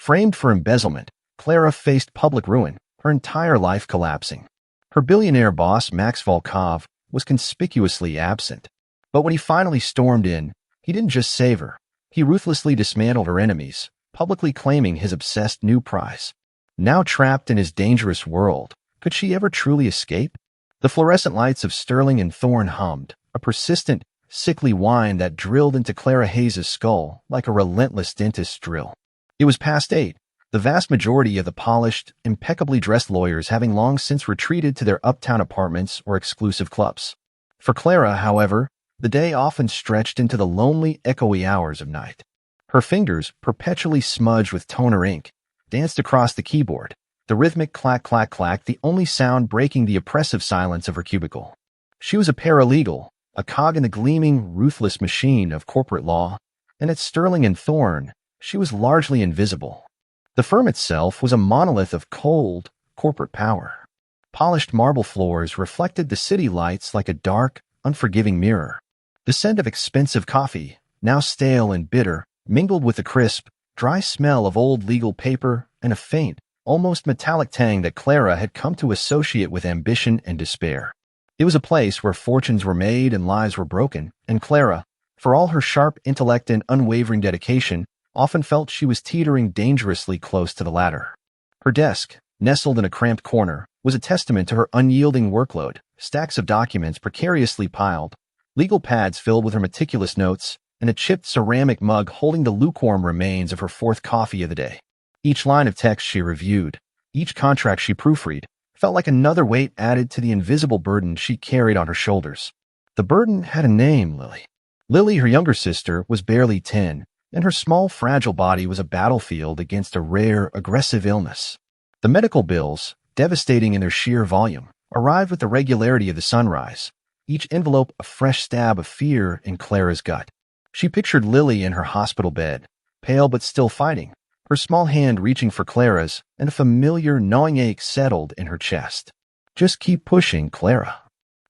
Framed for embezzlement, Clara faced public ruin, her entire life collapsing. Her billionaire boss, Max Volkov, was conspicuously absent. But when he finally stormed in, he didn't just save her. He ruthlessly dismantled her enemies, publicly claiming his obsessed new prize. Now trapped in his dangerous world, could she ever truly escape? The fluorescent lights of Sterling and Thorne hummed, a persistent, sickly whine that drilled into Clara Hayes' skull like a relentless dentist's drill. It was past 8, the vast majority of the polished, impeccably dressed lawyers having long since retreated to their uptown apartments or exclusive clubs. For Clara, however, the day often stretched into the lonely, echoey hours of night. Her fingers, perpetually smudged with toner ink, danced across the keyboard, the rhythmic clack-clack-clack the only sound breaking the oppressive silence of her cubicle. She was a paralegal, a cog in the gleaming, ruthless machine of corporate law, and at Sterling and Thorne, she was largely invisible. The firm itself was a monolith of cold, corporate power. Polished marble floors reflected the city lights like a dark, unforgiving mirror. The scent of expensive coffee, now stale and bitter, mingled with the crisp, dry smell of old legal paper and a faint, almost metallic tang that Clara had come to associate with ambition and despair. It was a place where fortunes were made and lives were broken, and Clara, for all her sharp intellect and unwavering dedication, often felt she was teetering dangerously close to the latter. Her desk, nestled in a cramped corner, was a testament to her unyielding workload, stacks of documents precariously piled, legal pads filled with her meticulous notes, and a chipped ceramic mug holding the lukewarm remains of her fourth coffee of the day. Each line of text she reviewed, each contract she proofread, felt like another weight added to the invisible burden she carried on her shoulders. The burden had a name, Lily. Lily, her younger sister, was barely 10, and her small, fragile body was a battlefield against a rare, aggressive illness. The medical bills, devastating in their sheer volume, arrived with the regularity of the sunrise, each envelope a fresh stab of fear in Clara's gut. She pictured Lily in her hospital bed, pale but still fighting, her small hand reaching for Clara's, and a familiar gnawing ache settled in her chest. Just keep pushing, Clara.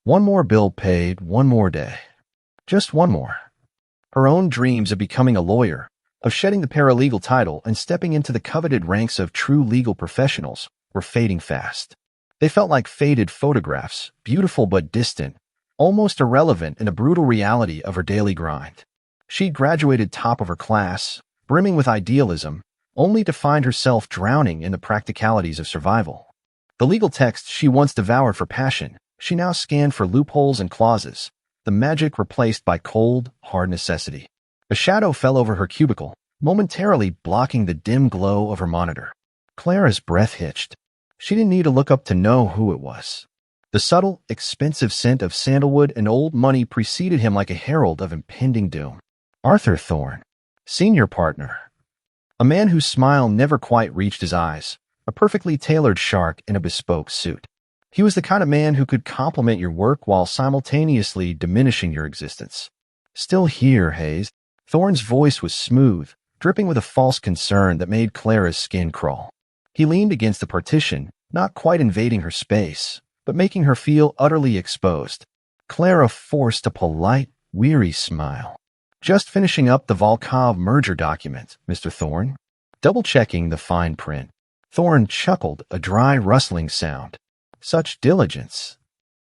One more bill paid, one more day. Just one more. Her own dreams of becoming a lawyer, of shedding the paralegal title and stepping into the coveted ranks of true legal professionals, were fading fast. They felt like faded photographs, beautiful but distant, almost irrelevant in the brutal reality of her daily grind. She'd graduated top of her class, brimming with idealism, only to find herself drowning in the practicalities of survival. The legal texts she once devoured for passion, she now scanned for loopholes and clauses, the magic replaced by cold, hard necessity. A shadow fell over her cubicle, momentarily blocking the dim glow of her monitor. Clara's breath hitched. She didn't need to look up to know who it was. The subtle, expensive scent of sandalwood and old money preceded him like a herald of impending doom. Arthur Thorne, senior partner. A man whose smile never quite reached his eyes, a perfectly tailored shark in a bespoke suit. He was the kind of man who could compliment your work while simultaneously diminishing your existence. Still here, Hayes. Thorne's voice was smooth, dripping with a false concern that made Clara's skin crawl. He leaned against the partition, not quite invading her space, but making her feel utterly exposed. Clara forced a polite, weary smile. Just finishing up the Volkov merger document, Mr. Thorne. Double-checking the fine print. Thorne chuckled, a dry, rustling sound. Such diligence.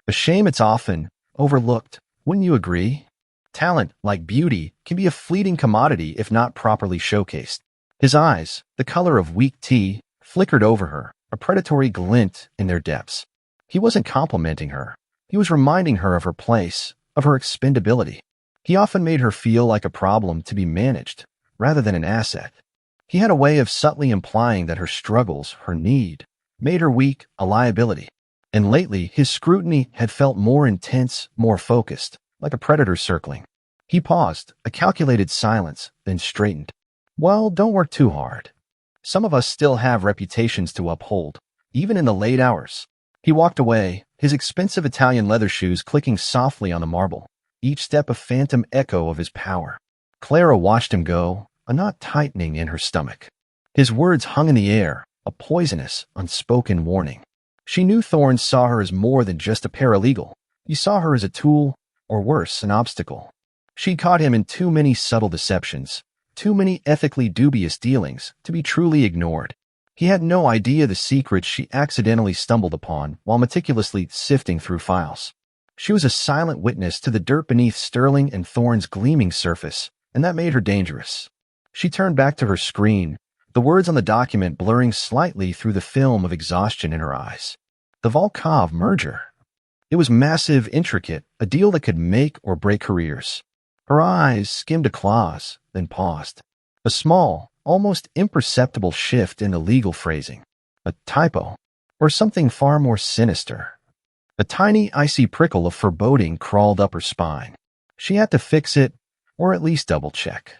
A shame it's often overlooked, wouldn't you agree? Talent, like beauty, can be a fleeting commodity if not properly showcased. His eyes, the color of weak tea, flickered over her, a predatory glint in their depths. He wasn't complimenting her. He was reminding her of her place, of her expendability. He often made her feel like a problem to be managed, rather than an asset. He had a way of subtly implying that her struggles, her need, made her weak, a liability. And lately, his scrutiny had felt more intense, more focused, like a predator circling. He paused, a calculated silence, then straightened. Well, don't work too hard. Some of us still have reputations to uphold, even in the late hours. He walked away, his expensive Italian leather shoes clicking softly on the marble, each step a phantom echo of his power. Clara watched him go, a knot tightening in her stomach. His words hung in the air, a poisonous, unspoken warning. She knew Thorne saw her as more than just a paralegal. He saw her as a tool, or worse, an obstacle. She'd caught him in too many subtle deceptions, Too many ethically dubious dealings to be truly ignored. He had no idea the secrets she accidentally stumbled upon while meticulously sifting through files. She was a silent witness to the dirt beneath Sterling and Thorne's gleaming surface, and that made her dangerous. She turned back to her screen, the words on the document blurring slightly through the film of exhaustion in her eyes. The Volkov merger. It was massive, intricate, a deal that could make or break careers. Her eyes skimmed a clause, then paused. A small, almost imperceptible shift in the legal phrasing. A typo. Or something far more sinister. A tiny, icy prickle of foreboding crawled up her spine. She had to fix it, or at least double-check.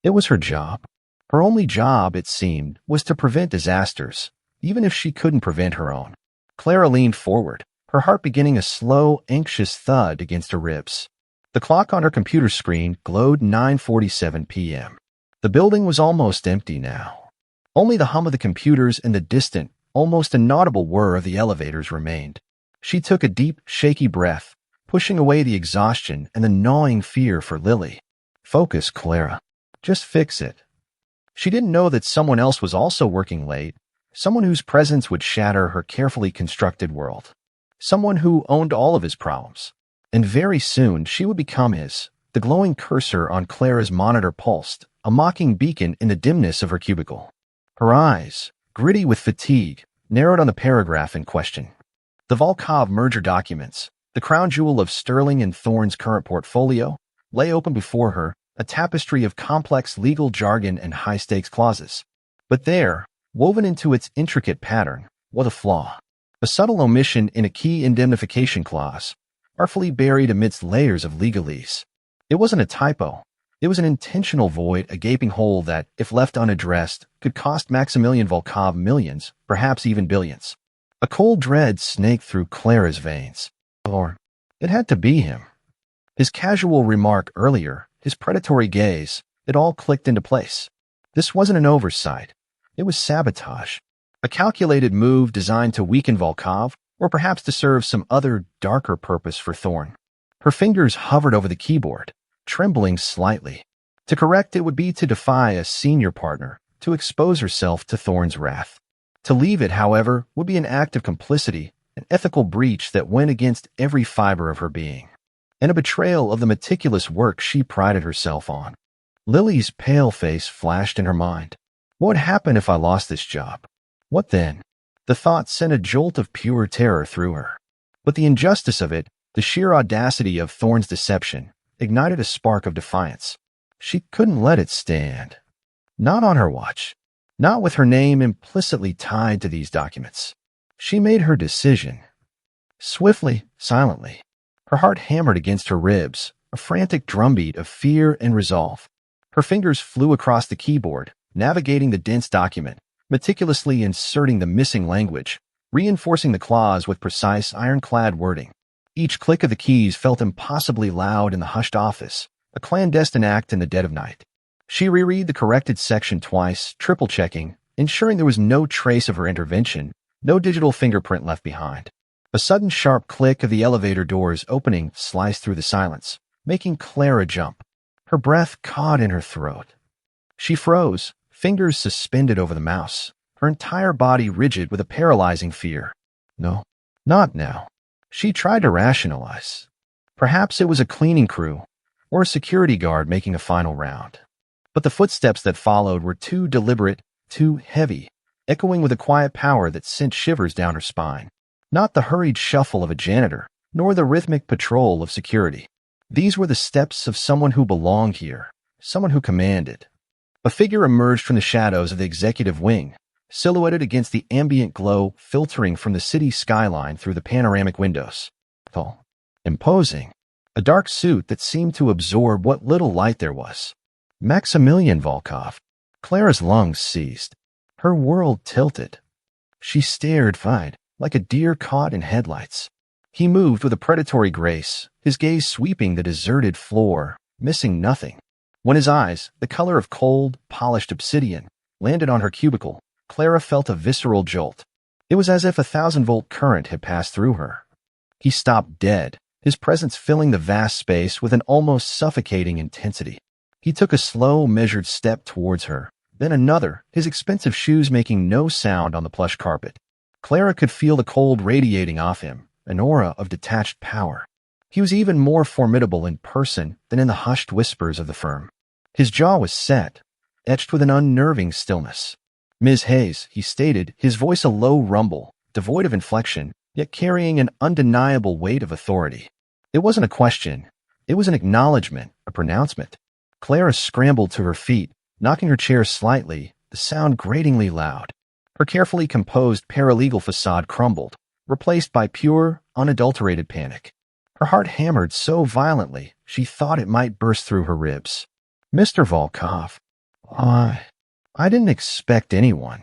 It was her job. Her only job, it seemed, was to prevent disasters, even if she couldn't prevent her own. Clara leaned forward, her heart beginning a slow, anxious thud against her ribs. The clock on her computer screen glowed 9:47 p.m. The building was almost empty now. Only the hum of the computers and the distant, almost inaudible whir of the elevators remained. She took a deep, shaky breath, pushing away the exhaustion and the gnawing fear for Lily. Focus, Clara. Just fix it. She didn't know that someone else was also working late, someone whose presence would shatter her carefully constructed world. Someone who owned all of his problems. And very soon she would become his. The glowing cursor on Clara's monitor pulsed, a mocking beacon in the dimness of her cubicle. Her eyes, gritty with fatigue, narrowed on the paragraph in question. The Volkov merger documents, the crown jewel of Sterling and Thorne's current portfolio, lay open before her, a tapestry of complex legal jargon and high-stakes clauses. But there, woven into its intricate pattern, was a flaw. A subtle omission in a key indemnification clause, artfully buried amidst layers of legalese. It wasn't a typo. It was an intentional void, a gaping hole that, if left unaddressed, could cost Maximilian Volkov millions, perhaps even billions. A cold dread snaked through Clara's veins. Or it had to be him. His casual remark earlier, his predatory gaze, it all clicked into place. This wasn't an oversight. It was sabotage. A calculated move designed to weaken Volkov, or perhaps to serve some other, darker purpose for Thorne. Her fingers hovered over the keyboard, trembling slightly. To correct it would be to defy a senior partner, to expose herself to Thorne's wrath. To leave it, however, would be an act of complicity, an ethical breach that went against every fiber of her being, and a betrayal of the meticulous work she prided herself on. Lily's pale face flashed in her mind. What would happen if I lost this job? What then? The thought sent a jolt of pure terror through her. But the injustice of it, the sheer audacity of Thorne's deception, ignited a spark of defiance. She couldn't let it stand. Not on her watch. Not with her name implicitly tied to these documents. She made her decision. Swiftly, silently. Her heart hammered against her ribs, a frantic drumbeat of fear and resolve. Her fingers flew across the keyboard, navigating the dense document, meticulously inserting the missing language, reinforcing the clause with precise ironclad wording. Each click of the keys felt impossibly loud in the hushed office, a clandestine act in the dead of night. She reread the corrected section twice, triple-checking, ensuring there was no trace of her intervention, no digital fingerprint left behind. A sudden sharp click of the elevator doors opening sliced through the silence, making Clara jump. Her breath caught in her throat. She froze, fingers suspended over the mouse, her entire body rigid with a paralyzing fear. No, not now. She tried to rationalize. Perhaps it was a cleaning crew, or a security guard making a final round. But the footsteps that followed were too deliberate, too heavy, echoing with a quiet power that sent shivers down her spine. Not the hurried shuffle of a janitor, nor the rhythmic patrol of security. These were the steps of someone who belonged here, someone who commanded. A figure emerged from the shadows of the executive wing, silhouetted against the ambient glow filtering from the city skyline through the panoramic windows. Tall, imposing, a dark suit that seemed to absorb what little light there was. Maximilian Volkov. Clara's lungs seized. Her world tilted. She stared wide, like a deer caught in headlights. He moved with a predatory grace, his gaze sweeping the deserted floor, missing nothing. When his eyes, the color of cold, polished obsidian, landed on her cubicle, Clara felt a visceral jolt. It was as if a 1,000-volt current had passed through her. He stopped dead, his presence filling the vast space with an almost suffocating intensity. He took a slow, measured step towards her, then another, his expensive shoes making no sound on the plush carpet. Clara could feel the cold radiating off him, an aura of detached power. He was even more formidable in person than in the hushed whispers of the firm. His jaw was set, etched with an unnerving stillness. "Ms. Hayes," he stated, his voice a low rumble, devoid of inflection, yet carrying an undeniable weight of authority. It wasn't a question. It was an acknowledgement, a pronouncement. Clara scrambled to her feet, knocking her chair slightly, the sound gratingly loud. Her carefully composed paralegal facade crumbled, replaced by pure, unadulterated panic. Her heart hammered so violently she thought it might burst through her ribs. "Mr. Volkov, I didn't expect anyone.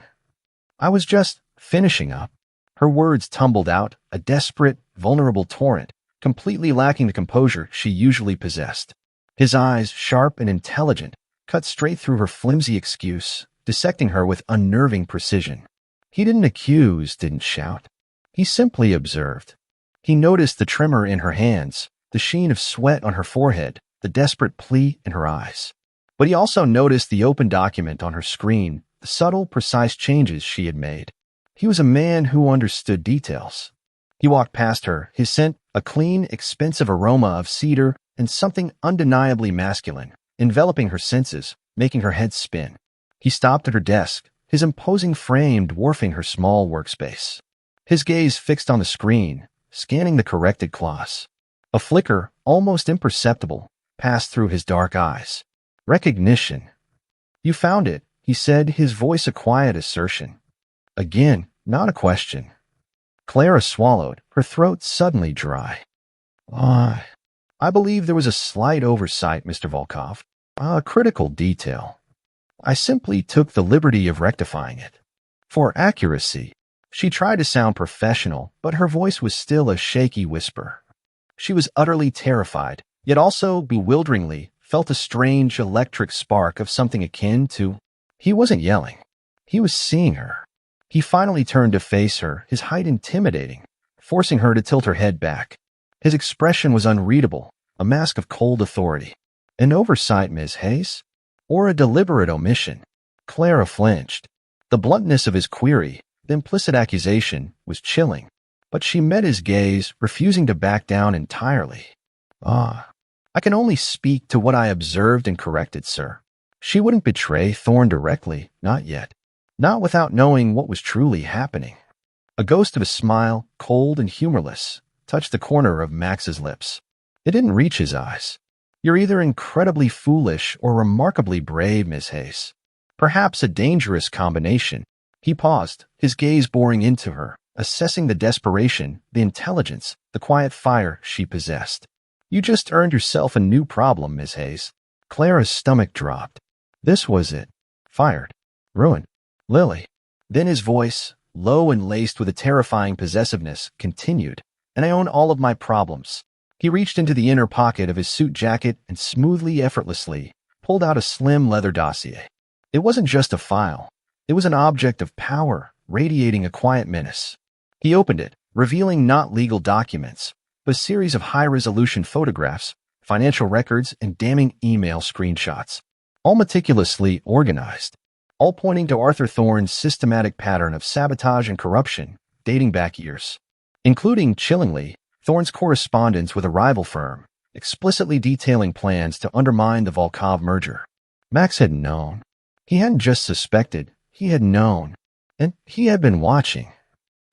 I was just finishing up." Her words tumbled out, a desperate, vulnerable torrent, completely lacking the composure she usually possessed. His eyes, sharp and intelligent, cut straight through her flimsy excuse, dissecting her with unnerving precision. He didn't accuse, didn't shout. He simply observed. He noticed the tremor in her hands, the sheen of sweat on her forehead, the desperate plea in her eyes. But he also noticed the open document on her screen, the subtle, precise changes she had made. He was a man who understood details. He walked past her, his scent a clean, expensive aroma of cedar and something undeniably masculine, enveloping her senses, making her head spin. He stopped at her desk, his imposing frame dwarfing her small workspace. His gaze fixed on the screen, scanning the corrected clause. A flicker, almost imperceptible, passed through his dark eyes. Recognition. "You found it," he said, his voice a quiet assertion. Again, not a question. Clara swallowed, her throat suddenly dry. I believe there was a slight oversight, Mr. Volkov, a critical detail. I simply took the liberty of rectifying it. For accuracy, she tried to sound professional, but her voice was still a shaky whisper. She was utterly terrified, yet also bewilderingly felt a strange electric spark of something akin to... He wasn't yelling. He was seeing her. He finally turned to face her, his height intimidating, forcing her to tilt her head back. His expression was unreadable, a mask of cold authority. An oversight, Ms. Hayes? Or a deliberate omission? Clara flinched. The bluntness of his query, the implicit accusation, was chilling, but she met his gaze, refusing to back down entirely. I can only speak to what I observed and corrected, sir. She wouldn't betray Thorne directly, not yet. Not without knowing what was truly happening. A ghost of a smile, cold and humorless, touched the corner of Max's lips. It didn't reach his eyes. "You're either incredibly foolish or remarkably brave, Miss Hayes. Perhaps a dangerous combination." He paused, his gaze boring into her, assessing the desperation, the intelligence, the quiet fire she possessed. "You just earned yourself a new problem, Miss Hayes." Clara's stomach dropped. This was it. Fired. Ruined. Lily. Then his voice, low and laced with a terrifying possessiveness, continued. "And I own all of my problems." He reached into the inner pocket of his suit jacket and smoothly, effortlessly, pulled out a slim leather dossier. It wasn't just a file. It was an object of power, radiating a quiet menace. He opened it, revealing not legal documents, but a series of high-resolution photographs, financial records, and damning email screenshots, all meticulously organized, all pointing to Arthur Thorne's systematic pattern of sabotage and corruption dating back years, including, chillingly, Thorne's correspondence with a rival firm, explicitly detailing plans to undermine the Volkov merger. Max had known. He hadn't just suspected, he had known, and he had been watching.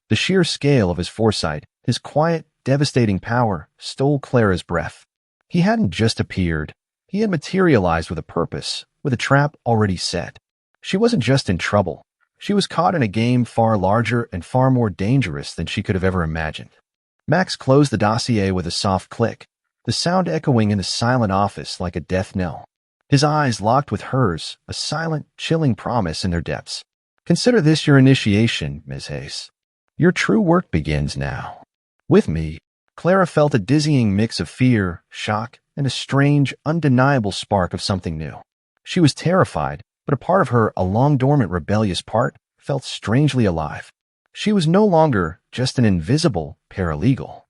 The sheer scale of his foresight, his quiet, devastating power, stole Clara's breath. He hadn't just appeared. He had materialized with a purpose, with a trap already set. She wasn't just in trouble. She was caught in a game far larger and far more dangerous than she could have ever imagined. Max closed the dossier with a soft click, the sound echoing in the silent office like a death knell. His eyes locked with hers, a silent, chilling promise in their depths. "Consider this your initiation, Ms. Hayes. Your true work begins now." With me, Clara felt a dizzying mix of fear, shock, and a strange, undeniable spark of something new. She was terrified, but a part of her, a long-dormant, rebellious part, felt strangely alive. She was no longer just an invisible paralegal.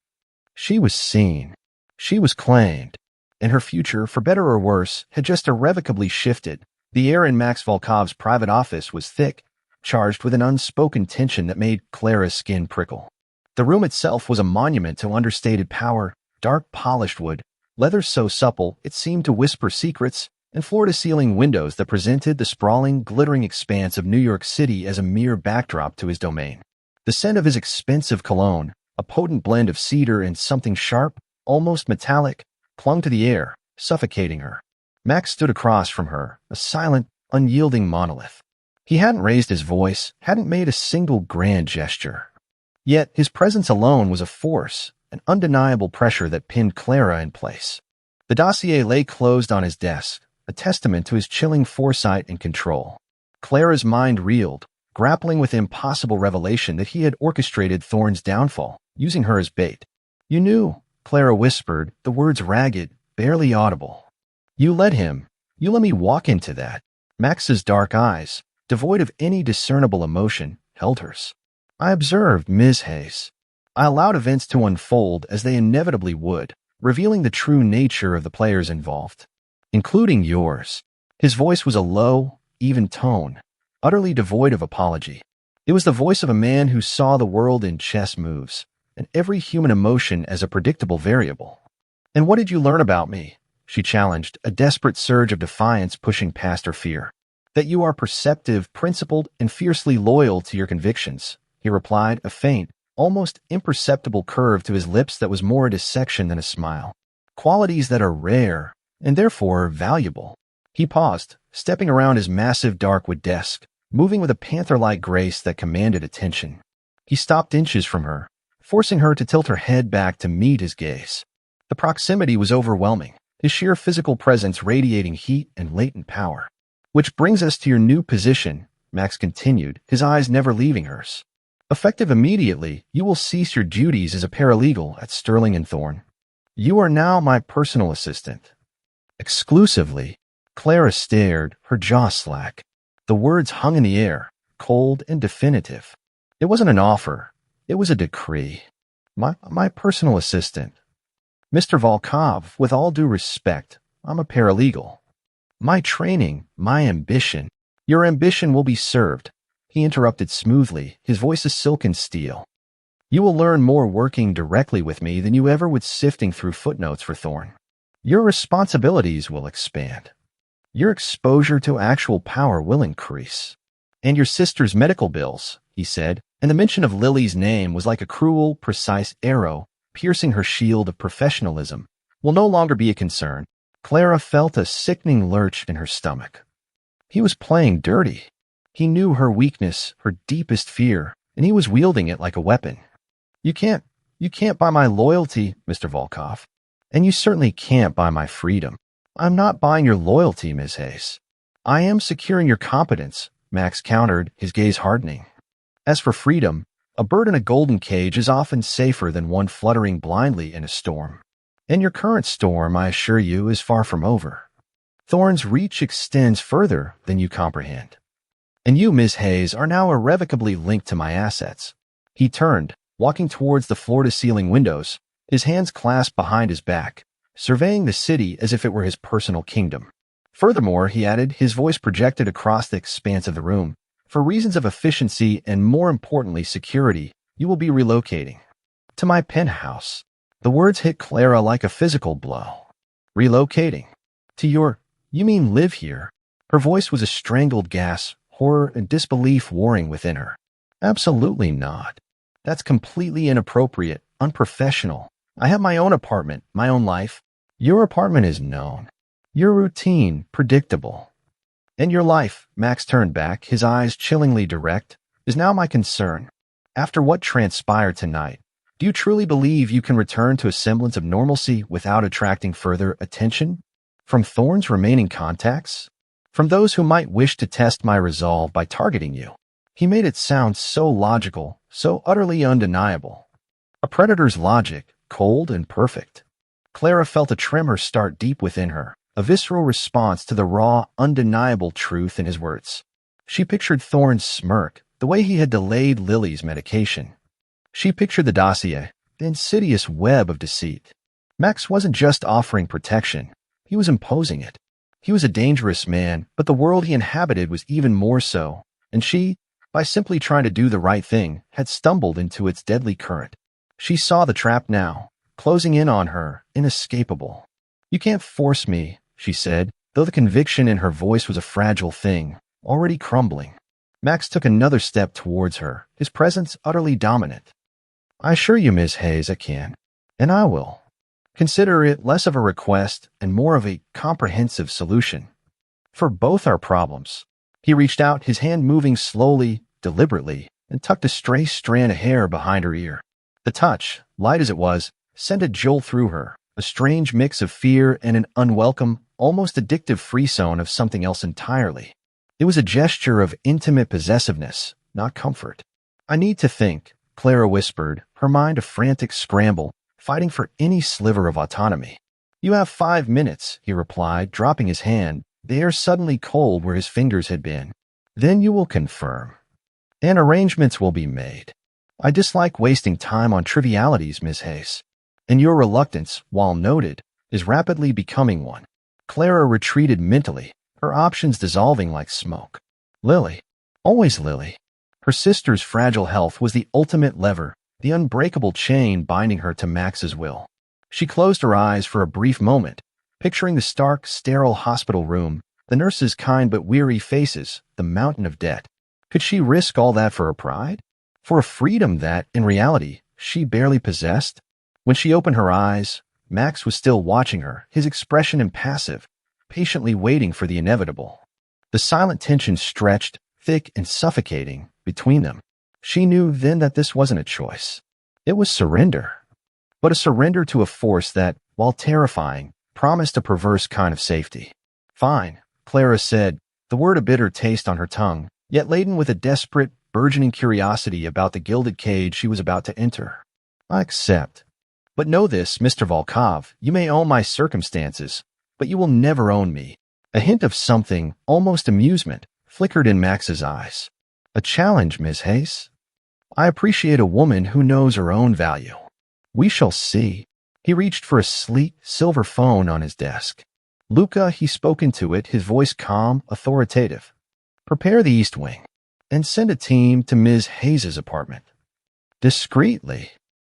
She was seen. She was claimed. and her future, for better or worse, had just irrevocably shifted. The air in Max Volkov's private office was thick, charged with an unspoken tension that made Clara's skin prickle. The room itself was a monument to understated power, dark polished wood, leather so supple it seemed to whisper secrets, and floor-to-ceiling windows that presented the sprawling, glittering expanse of New York City as a mere backdrop to his domain. The scent of his expensive cologne, a potent blend of cedar and something sharp, almost metallic, clung to the air, suffocating her. Max stood across from her, a silent, unyielding monolith. He hadn't raised his voice, hadn't made a single grand gesture. Yet his presence alone was a force, an undeniable pressure that pinned Clara in place. The dossier lay closed on his desk, a testament to his chilling foresight and control. Clara's mind reeled, grappling with the impossible revelation that he had orchestrated Thorne's downfall, using her as bait. "You knew," Clara whispered, the words ragged, barely audible. "You let him. You let me walk into that." Max's dark eyes, devoid of any discernible emotion, held hers. "I observed, Ms. Hayes. I allowed events to unfold as they inevitably would, revealing the true nature of the players involved, including yours." His voice was a low, even tone, utterly devoid of apology. It was the voice of a man who saw the world in chess moves, and every human emotion as a predictable variable. "And what did you learn about me?" she challenged, a desperate surge of defiance pushing past her fear. "That you are perceptive, principled, and fiercely loyal to your convictions," he replied, a faint, almost imperceptible curve to his lips that was more a dissection than a smile. "Qualities that are rare, and therefore valuable." He paused, stepping around his massive darkwood desk, moving with a panther-like grace that commanded attention. He stopped inches from her, forcing her to tilt her head back to meet his gaze. The proximity was overwhelming, his sheer physical presence radiating heat and latent power. "Which brings us to your new position," Max continued, his eyes never leaving hers. "Effective immediately, you will cease your duties as a paralegal at Sterling and Thorne. You are now my personal assistant." "Exclusively?" Clara stared, her jaw slack. The words hung in the air, cold and definitive. It wasn't an offer. It was a decree. My personal assistant. "Mr. Volkov, with all due respect, I'm a paralegal. My training, my ambition." "Your ambition will be served," he interrupted smoothly, his voice a silken steel. "You will learn more working directly with me than you ever would sifting through footnotes for Thorne. Your responsibilities will expand. Your exposure to actual power will increase. And your sister's medical bills," he said, and the mention of Lily's name was like a cruel, precise arrow piercing her shield of professionalism, "will no longer be a concern." Clara felt a sickening lurch in her stomach. He was playing dirty. He knew her weakness, her deepest fear, and he was wielding it like a weapon. You can't buy my loyalty, Mr. Volkov. And you certainly can't buy my freedom." "I'm not buying your loyalty, Ms. Hayes. I am securing your competence," Max countered, his gaze hardening. "As for freedom, a bird in a golden cage is often safer than one fluttering blindly in a storm. And your current storm, I assure you, is far from over. Thorne's reach extends further than you comprehend. And you, Ms. Hayes, are now irrevocably linked to my assets." He turned, walking towards the floor-to-ceiling windows, his hands clasped behind his back, surveying the city as if it were his personal kingdom. "Furthermore," he added, his voice projected across the expanse of the room, "for reasons of efficiency and, more importantly, security, you will be relocating to my penthouse." The words hit Clara like a physical blow. "Relocating? To you mean live here?" Her voice was a strangled gasp, horror and disbelief warring within her. "Absolutely not. That's completely inappropriate, unprofessional. I have my own apartment, my own life. Your apartment is known. Your routine, predictable. And your life," Max turned back, his eyes chillingly direct, "is now my concern. After what transpired tonight, do you truly believe you can return to a semblance of normalcy without attracting further attention? From Thorne's remaining contacts? From those who might wish to test my resolve by targeting you?" He made it sound so logical, so utterly undeniable. A predator's logic, cold and perfect. Clara felt a tremor start deep within her, a visceral response to the raw, undeniable truth in his words. She pictured Thorne's smirk, the way he had delayed Lily's medication. She pictured the dossier, the insidious web of deceit. Max wasn't just offering protection. He was imposing it. He was a dangerous man, but the world he inhabited was even more so, and she, by simply trying to do the right thing, had stumbled into its deadly current. She saw the trap now, closing in on her, inescapable. "You can't force me," she said, though the conviction in her voice was a fragile thing, already crumbling. Max took another step towards her, his presence utterly dominant. "I assure you, Miss Hayes, I can, and I will. Consider it less of a request and more of a comprehensive solution for both our problems." He reached out, his hand moving slowly, deliberately, and tucked a stray strand of hair behind her ear. The touch, light as it was, sent a jolt through her, a strange mix of fear and an unwelcome, almost addictive frisson of something else entirely. It was a gesture of intimate possessiveness, not comfort. "I need to think," Clara whispered, her mind a frantic scramble, fighting for any sliver of autonomy. "You have 5 minutes," he replied, dropping his hand, the air suddenly cold where his fingers had been. "Then you will confirm, and arrangements will be made. I dislike wasting time on trivialities, Miss Hayes, and your reluctance, while noted, is rapidly becoming one." Clara retreated mentally, her options dissolving like smoke. Lily. Always Lily. Her sister's fragile health was the ultimate lever, the unbreakable chain binding her to Max's will. She closed her eyes for a brief moment, picturing the stark, sterile hospital room, the nurses' kind but weary faces, the mountain of debt. Could she risk all that for her pride? For a freedom that, in reality, she barely possessed? When she opened her eyes, Max was still watching her, his expression impassive, patiently waiting for the inevitable. The silent tension stretched, thick and suffocating, between them. She knew then that this wasn't a choice. It was surrender. But a surrender to a force that, while terrifying, promised a perverse kind of safety. "Fine," Clara said, the word a bitter taste on her tongue, yet laden with a desperate, burgeoning curiosity about the gilded cage she was about to enter. "I accept. But know this, Mr. Volkov, you may own my circumstances, but you will never own me." A hint of something, almost amusement, flickered in Max's eyes. "A challenge, Miss Hayes. I appreciate a woman who knows her own value. We shall see." He reached for a sleek, silver phone on his desk. "Luca," he spoke into it, his voice calm, authoritative. "Prepare the East Wing, and send a team to Ms. Hayes's apartment. Discreetly.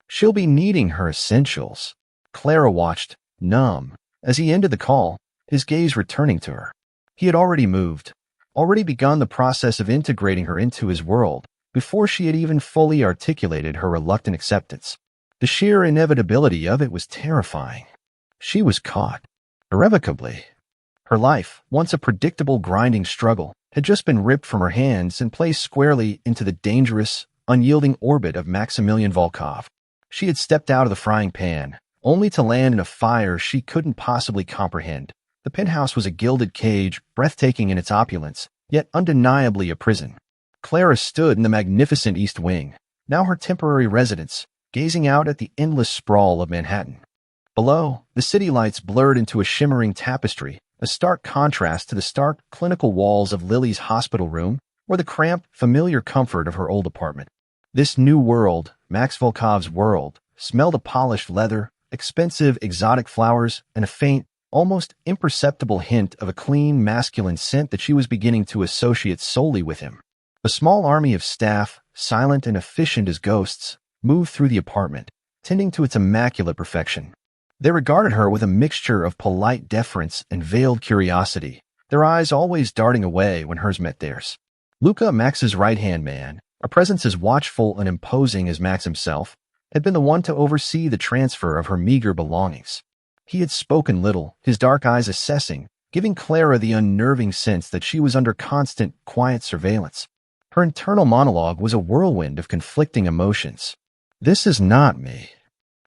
She'll be needing her essentials." Clara watched, numb, as he ended the call, his gaze returning to her. He had already moved, already begun the process of integrating her into his world, before she had even fully articulated her reluctant acceptance. The sheer inevitability of it was terrifying. She was caught, irrevocably. Her life, once a predictable grinding struggle, had just been ripped from her hands and placed squarely into the dangerous, unyielding orbit of Maximilian Volkov. She had stepped out of the frying pan, only to land in a fire she couldn't possibly comprehend. The penthouse was a gilded cage, breathtaking in its opulence, yet undeniably a prison. Clara stood in the magnificent East Wing, now her temporary residence, gazing out at the endless sprawl of Manhattan. Below, the city lights blurred into a shimmering tapestry, a stark contrast to the stark, clinical walls of Lily's hospital room or the cramped, familiar comfort of her old apartment. This new world, Max Volkov's world, smelled of polished leather, expensive, exotic flowers, and a faint, almost imperceptible hint of a clean, masculine scent that she was beginning to associate solely with him. A small army of staff, silent and efficient as ghosts, moved through the apartment, tending to its immaculate perfection. They regarded her with a mixture of polite deference and veiled curiosity, their eyes always darting away when hers met theirs. Luca, Max's right-hand man, a presence as watchful and imposing as Max himself, had been the one to oversee the transfer of her meager belongings. He had spoken little, his dark eyes assessing, giving Clara the unnerving sense that she was under constant, quiet surveillance. Her internal monologue was a whirlwind of conflicting emotions. "This is not me.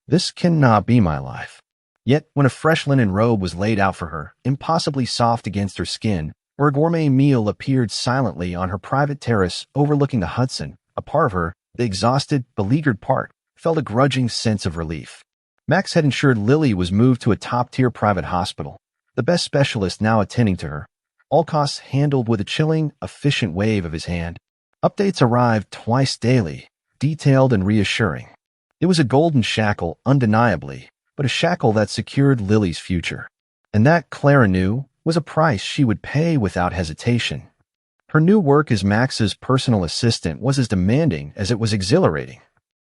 This cannot be my life." Yet, when a fresh linen robe was laid out for her, impossibly soft against her skin, or a gourmet meal appeared silently on her private terrace overlooking the Hudson, a part of her, the exhausted, beleaguered part, felt a grudging sense of relief. Max had ensured Lily was moved to a top-tier private hospital, the best specialist now attending to her, all costs handled with a chilling, efficient wave of his hand. Updates arrived twice daily, detailed and reassuring. It was a golden shackle, undeniably, but a shackle that secured Lily's future. And that, Clara knew, was a price she would pay without hesitation. Her new work as Max's personal assistant was as demanding as it was exhilarating.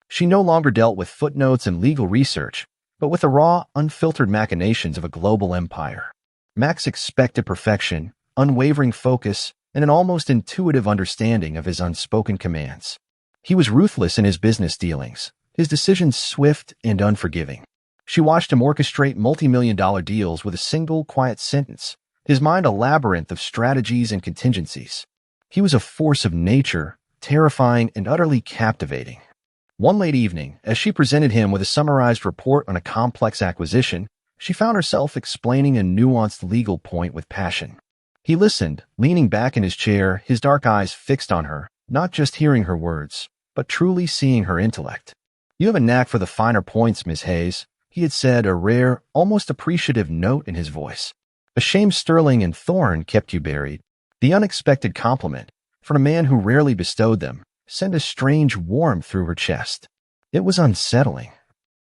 She no longer dealt with footnotes and legal research, but with the raw, unfiltered machinations of a global empire. Max expected perfection, unwavering focus, and an almost intuitive understanding of his unspoken commands. He was ruthless in his business dealings, his decisions swift and unforgiving. She watched him orchestrate multi-million-dollar deals with a single, quiet sentence, his mind a labyrinth of strategies and contingencies. He was a force of nature, terrifying and utterly captivating. One late evening, as she presented him with a summarized report on a complex acquisition, she found herself explaining a nuanced legal point with passion. He listened, leaning back in his chair, his dark eyes fixed on her, not just hearing her words, but truly seeing her intellect. "You have a knack for the finer points, Miss Hayes," he had said, a rare, almost appreciative note in his voice. "A shame Sterling and Thorne kept you buried." The unexpected compliment, from a man who rarely bestowed them, sent a strange warmth through her chest. It was unsettling.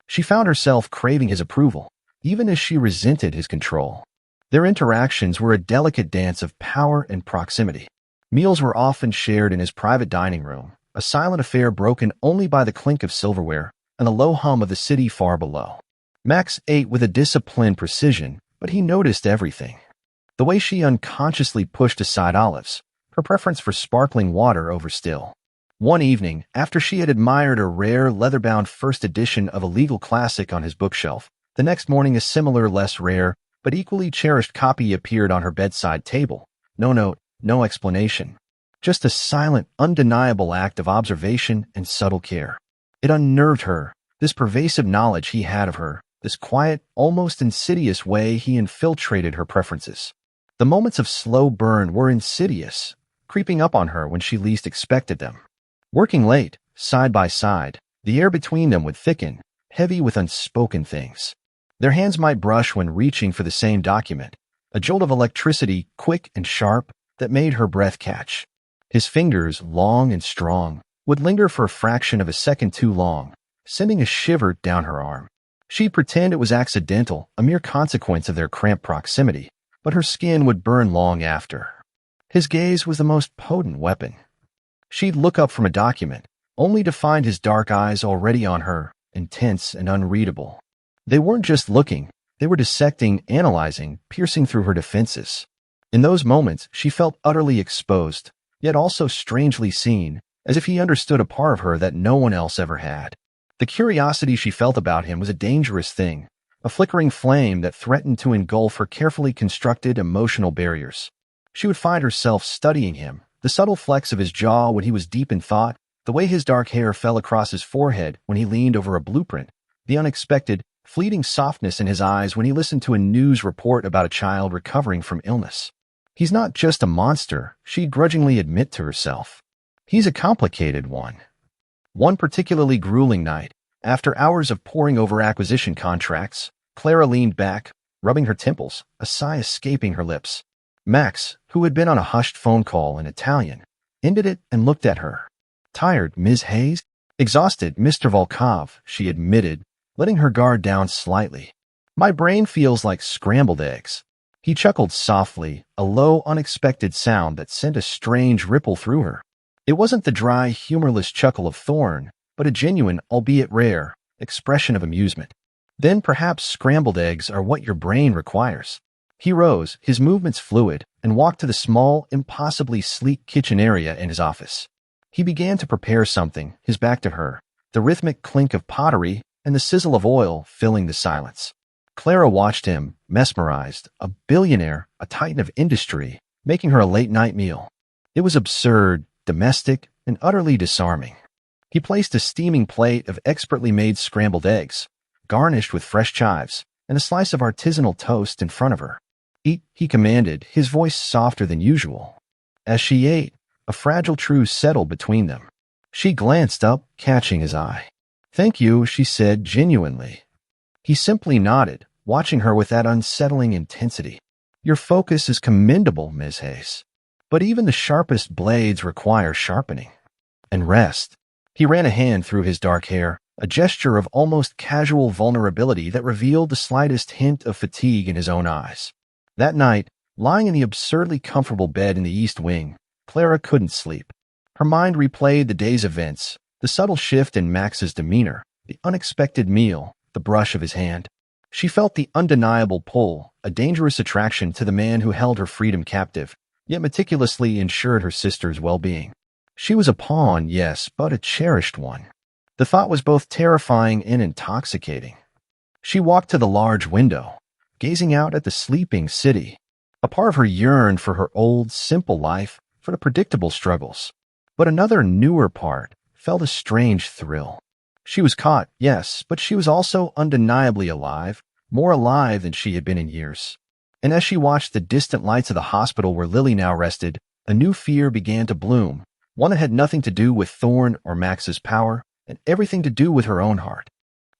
She found herself craving his approval, even as she resented his control. Their interactions were a delicate dance of power and proximity. Meals were often shared in his private dining room, a silent affair broken only by the clink of silverware and the low hum of the city far below. Max ate with a disciplined precision, but he noticed everything. The way she unconsciously pushed aside olives, her preference for sparkling water over still. One evening, after she had admired a rare leather-bound first edition of a legal classic on his bookshelf, the next morning a similar, less rare, but equally cherished copy appeared on her bedside table. No note, no explanation. Just a silent, undeniable act of observation and subtle care. It unnerved her, this pervasive knowledge he had of her, this quiet, almost insidious way he infiltrated her preferences. The moments of slow burn were insidious, creeping up on her when she least expected them. Working late, side by side, the air between them would thicken, heavy with unspoken things. Their hands might brush when reaching for the same document, a jolt of electricity, quick and sharp, that made her breath catch. His fingers, long and strong, would linger for a fraction of a second too long, sending a shiver down her arm. She'd pretend it was accidental, a mere consequence of their cramped proximity, but her skin would burn long after. His gaze was the most potent weapon. She'd look up from a document, only to find his dark eyes already on her, intense and unreadable. They weren't just looking, they were dissecting, analyzing, piercing through her defenses. In those moments, she felt utterly exposed, yet also strangely seen, as if he understood a part of her that no one else ever had. The curiosity she felt about him was a dangerous thing, a flickering flame that threatened to engulf her carefully constructed emotional barriers. She would find herself studying him, the subtle flex of his jaw when he was deep in thought, the way his dark hair fell across his forehead when he leaned over a blueprint, the unexpected, fleeting softness in his eyes when he listened to a news report about a child recovering from illness. He's not just a monster, she'd grudgingly admit to herself. He's a complicated one. One particularly grueling night, after hours of poring over acquisition contracts, Clara leaned back, rubbing her temples, a sigh escaping her lips. Max, who had been on a hushed phone call in Italian, ended it and looked at her. "Tired, Ms. Hayes?" "Exhausted, Mr. Volkov," she admitted, letting her guard down slightly. "My brain feels like scrambled eggs." He chuckled softly, a low, unexpected sound that sent a strange ripple through her. It wasn't the dry, humorless chuckle of Thorne, but a genuine, albeit rare, expression of amusement. "Then perhaps scrambled eggs are what your brain requires." He rose, his movements fluid, and walked to the small, impossibly sleek kitchen area in his office. He began to prepare something, his back to her, the rhythmic clink of pottery and the sizzle of oil filling the silence. Clara watched him, mesmerized, a billionaire, a titan of industry, making her a late-night meal. It was absurd, domestic, and utterly disarming. He placed a steaming plate of expertly made scrambled eggs, garnished with fresh chives, and a slice of artisanal toast in front of her. "Eat," he commanded, his voice softer than usual. As she ate, a fragile truce settled between them. She glanced up, catching his eye. "Thank you," she said genuinely. He simply nodded, watching her with that unsettling intensity. "Your focus is commendable, Ms. Hayes. But even the sharpest blades require sharpening. And rest." He ran a hand through his dark hair, a gesture of almost casual vulnerability that revealed the slightest hint of fatigue in his own eyes. That night, lying in the absurdly comfortable bed in the East Wing, Clara couldn't sleep. Her mind replayed the day's events, the subtle shift in Max's demeanor, the unexpected meal, the brush of his hand. She felt the undeniable pull, a dangerous attraction to the man who held her freedom captive, yet meticulously ensured her sister's well-being. She was a pawn, yes, but a cherished one. The thought was both terrifying and intoxicating. She walked to the large window, gazing out at the sleeping city. A part of her yearned for her old, simple life, for the predictable struggles. But another, newer part felt a strange thrill. She was caught, yes, but she was also undeniably alive, more alive than she had been in years. And as she watched the distant lights of the hospital where Lily now rested, a new fear began to bloom, one that had nothing to do with Thorne or Max's power, and everything to do with her own heart.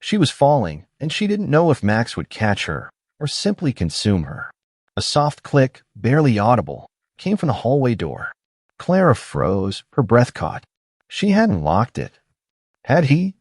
She was falling, and she didn't know if Max would catch her, or simply consume her. A soft click, barely audible, came from the hallway door. Clara froze, her breath caught. She hadn't locked it. Had he?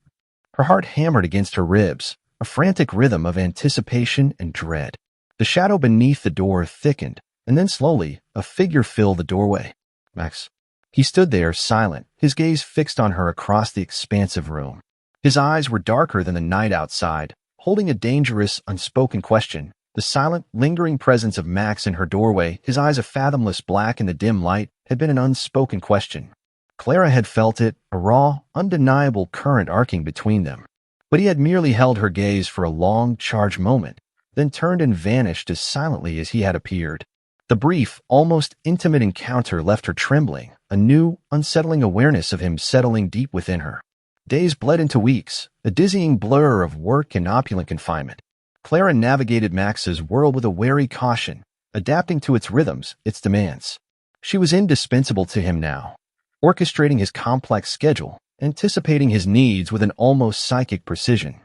Her heart hammered against her ribs, a frantic rhythm of anticipation and dread. The shadow beneath the door thickened, and then slowly, a figure filled the doorway. Max. He stood there, silent, his gaze fixed on her across the expansive room. His eyes were darker than the night outside, holding a dangerous, unspoken question. The silent, lingering presence of Max in her doorway, his eyes a fathomless black in the dim light, had been an unspoken question. Clara had felt it, a raw, undeniable current arcing between them. But he had merely held her gaze for a long, charged moment, then turned and vanished as silently as he had appeared. The brief, almost intimate encounter left her trembling, a new, unsettling awareness of him settling deep within her. Days bled into weeks, a dizzying blur of work and opulent confinement. Clara navigated Max's world with a wary caution, adapting to its rhythms, its demands. She was indispensable to him now, orchestrating his complex schedule, anticipating his needs with an almost psychic precision.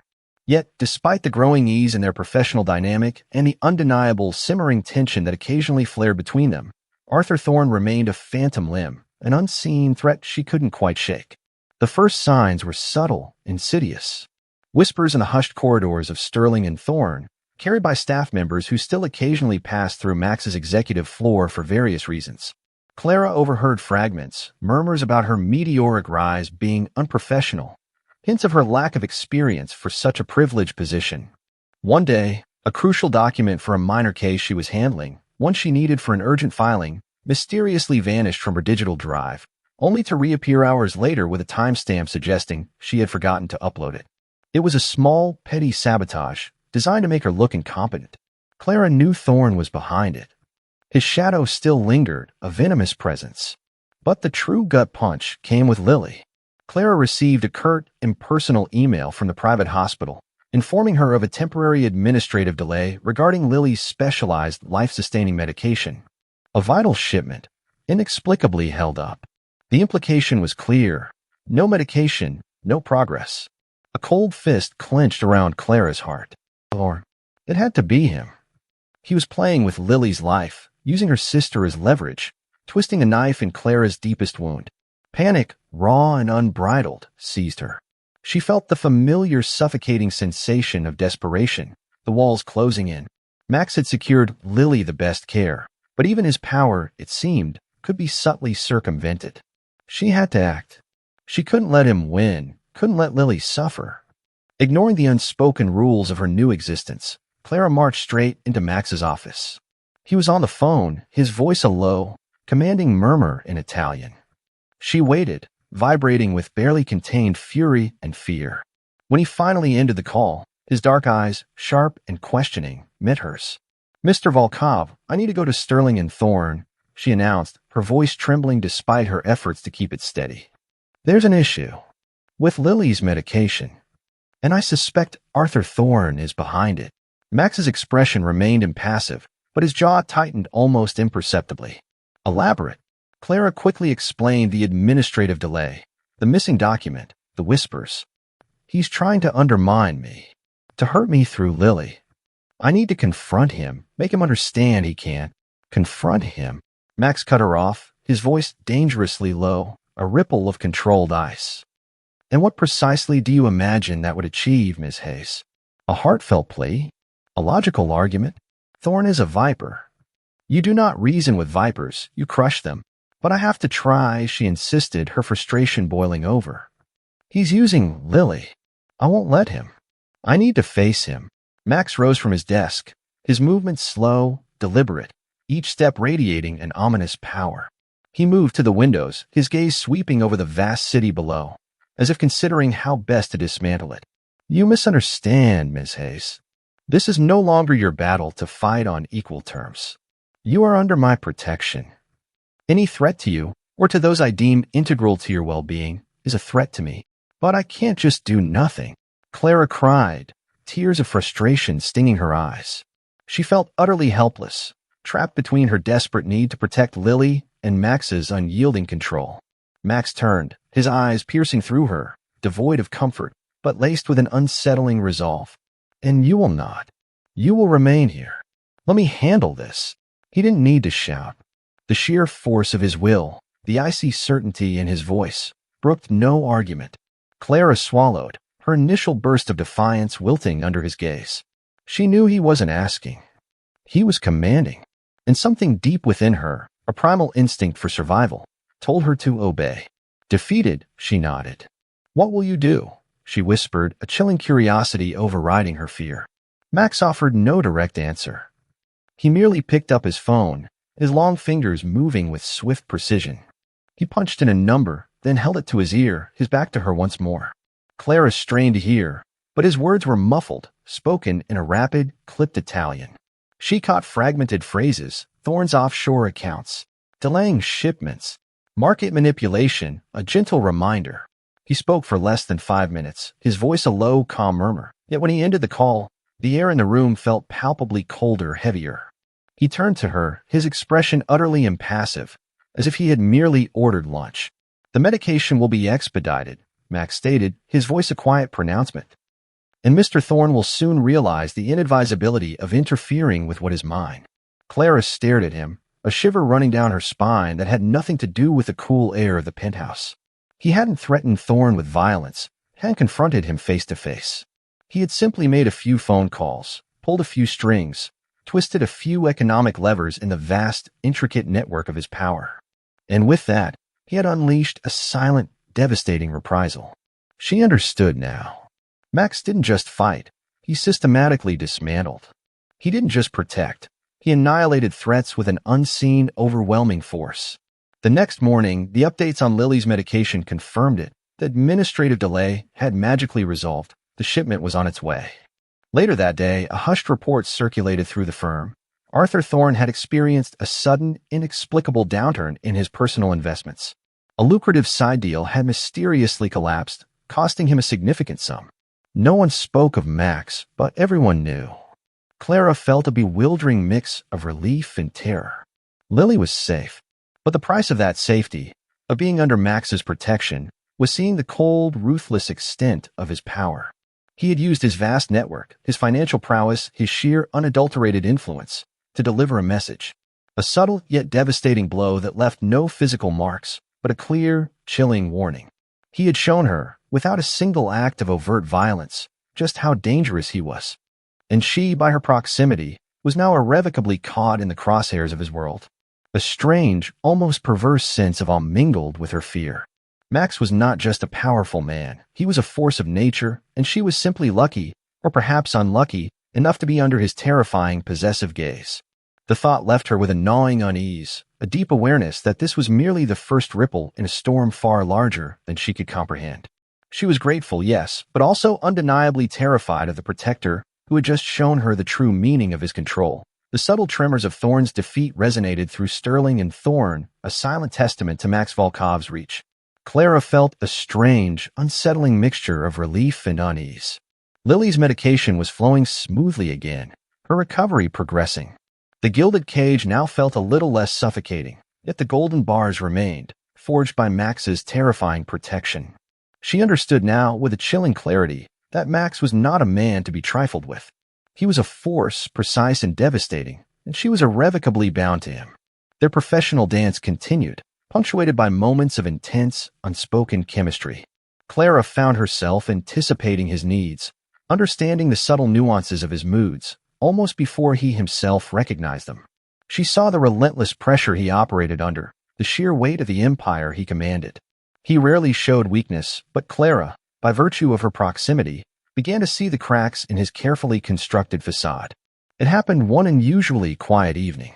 Yet, despite the growing ease in their professional dynamic and the undeniable simmering tension that occasionally flared between them, Arthur Thorne remained a phantom limb, an unseen threat she couldn't quite shake. The first signs were subtle, insidious. Whispers in the hushed corridors of Sterling and Thorne, carried by staff members who still occasionally passed through Max's executive floor for various reasons. Clara overheard fragments, murmurs about her meteoric rise being unprofessional, hints of her lack of experience for such a privileged position. One day, a crucial document for a minor case she was handling, one she needed for an urgent filing, mysteriously vanished from her digital drive, only to reappear hours later with a timestamp suggesting she had forgotten to upload it. It was a small, petty sabotage, designed to make her look incompetent. Clara knew Thorne was behind it. His shadow still lingered, a venomous presence. But the true gut punch came with Lily. Clara received a curt, impersonal email from the private hospital, informing her of a temporary administrative delay regarding Lily's specialized life-sustaining medication. A vital shipment, inexplicably held up. The implication was clear. No medication, no progress. A cold fist clenched around Clara's heart. Or it had to be him. He was playing with Lily's life, using her sister as leverage, twisting a knife in Clara's deepest wound. Panic, raw and unbridled, seized her. She felt the familiar suffocating sensation of desperation, the walls closing in. Max had secured Lily the best care, but even his power, it seemed, could be subtly circumvented. She had to act. She couldn't let him win, couldn't let Lily suffer. Ignoring the unspoken rules of her new existence, Clara marched straight into Max's office. He was on the phone, his voice a low, commanding murmur in Italian. She waited, vibrating with barely contained fury and fear. When he finally ended the call, his dark eyes, sharp and questioning, met hers. "Mr. Volkov, I need to go to Sterling and Thorne," she announced, her voice trembling despite her efforts to keep it steady. "There's an issue with Lily's medication, and I suspect Arthur Thorne is behind it." Max's expression remained impassive, but his jaw tightened almost imperceptibly. "Elaborate." Clara quickly explained the administrative delay, the missing document, the whispers. "He's trying to undermine me, to hurt me through Lily. I need to confront him, make him understand he can't." "Confront him?" Max cut her off, his voice dangerously low, a ripple of controlled ice. And what precisely do you imagine that would achieve, Miss Hayes? A heartfelt plea? A logical argument? Thorn is a viper. You do not reason with vipers, you crush them. But I have to try, she insisted, her frustration boiling over. He's using Lily. I won't let him. I need to face him. Max rose from his desk, his movements slow, deliberate, each step radiating an ominous power. He moved to the windows, his gaze sweeping over the vast city below, as if considering how best to dismantle it. You misunderstand, Miss Hayes. This is no longer your battle to fight on equal terms. You are under my protection. Any threat to you, or to those I deem integral to your well-being, is a threat to me. But I can't just do nothing. Clara cried, tears of frustration stinging her eyes. She felt utterly helpless, trapped between her desperate need to protect Lily and Max's unyielding control. Max turned, his eyes piercing through her, devoid of comfort, but laced with an unsettling resolve. And you will not. You will remain here. Let me handle this. He didn't need to shout. The sheer force of his will, the icy certainty in his voice, brooked no argument. Clara swallowed, her initial burst of defiance wilting under his gaze. She knew he wasn't asking. He was commanding. And something deep within her, a primal instinct for survival, told her to obey. Defeated, she nodded. What will you do? She whispered, a chilling curiosity overriding her fear. Max offered no direct answer. He merely picked up his phone, his long fingers moving with swift precision. He punched in a number, then held it to his ear, his back to her once more. Clara strained to hear, but his words were muffled, spoken in a rapid, clipped Italian. She caught fragmented phrases, Thorn's offshore accounts, delaying shipments, market manipulation, a gentle reminder. He spoke for less than 5 minutes, his voice a low, calm murmur. Yet when he ended the call, the air in the room felt palpably colder, heavier. He turned to her, his expression utterly impassive, as if he had merely ordered lunch. The medication will be expedited, Max stated, his voice a quiet pronouncement. And Mr. Thorn will soon realize the inadvisability of interfering with what is mine. Clara stared at him, a shiver running down her spine that had nothing to do with the cool air of the penthouse. He hadn't threatened Thorn with violence, hadn't confronted him face to face. He had simply made a few phone calls, pulled a few strings, twisted a few economic levers in the vast, intricate network of his power. And with that, he had unleashed a silent, devastating reprisal. She understood now. Max didn't just fight, he systematically dismantled. He didn't just protect, he annihilated threats with an unseen, overwhelming force. The next morning, the updates on Lily's medication confirmed it. The administrative delay had magically resolved. The shipment was on its way. Later that day, a hushed report circulated through the firm. Arthur Thorne had experienced a sudden, inexplicable downturn in his personal investments. A lucrative side deal had mysteriously collapsed, costing him a significant sum. No one spoke of Max, but everyone knew. Clara felt a bewildering mix of relief and terror. Lily was safe, but the price of that safety, of being under Max's protection, was seeing the cold, ruthless extent of his power. He had used his vast network, his financial prowess, his sheer, unadulterated influence, to deliver a message. A subtle yet devastating blow that left no physical marks, but a clear, chilling warning. He had shown her, without a single act of overt violence, just how dangerous he was. And she, by her proximity, was now irrevocably caught in the crosshairs of his world. A strange, almost perverse sense of awe mingled with her fear. Max was not just a powerful man. He was a force of nature, and she was simply lucky, or perhaps unlucky, enough to be under his terrifying, possessive gaze. The thought left her with a gnawing unease, a deep awareness that this was merely the first ripple in a storm far larger than she could comprehend. She was grateful, yes, but also undeniably terrified of the protector who had just shown her the true meaning of his control. The subtle tremors of Thorne's defeat resonated through Sterling and Thorne, a silent testament to Max Volkov's reach. Clara felt a strange, unsettling mixture of relief and unease. Lily's medication was flowing smoothly again, her recovery progressing. The gilded cage now felt a little less suffocating, yet the golden bars remained, forged by Max's terrifying protection. She understood now, with a chilling clarity, that Max was not a man to be trifled with. He was a force, precise and devastating, and she was irrevocably bound to him. Their professional dance continued, punctuated by moments of intense, unspoken chemistry. Clara found herself anticipating his needs, understanding the subtle nuances of his moods, almost before he himself recognized them. She saw the relentless pressure he operated under, the sheer weight of the empire he commanded. He rarely showed weakness, but Clara, by virtue of her proximity, began to see the cracks in his carefully constructed facade. It happened one unusually quiet evening.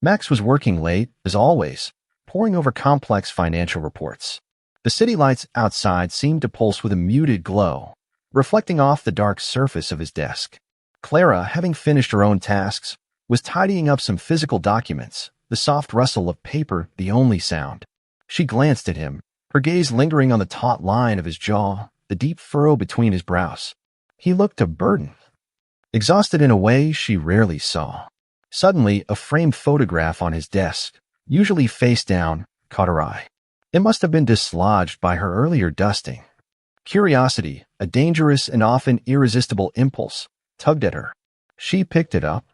Max was working late, as always, poring over complex financial reports. The city lights outside seemed to pulse with a muted glow, reflecting off the dark surface of his desk. Clara, having finished her own tasks, was tidying up some physical documents, the soft rustle of paper the only sound. She glanced at him, her gaze lingering on the taut line of his jaw, the deep furrow between his brows. He looked a burden, exhausted in a way she rarely saw. Suddenly, a framed photograph on his desk, usually face down, caught her eye. It must have been dislodged by her earlier dusting. Curiosity, a dangerous and often irresistible impulse, tugged at her. She picked it up.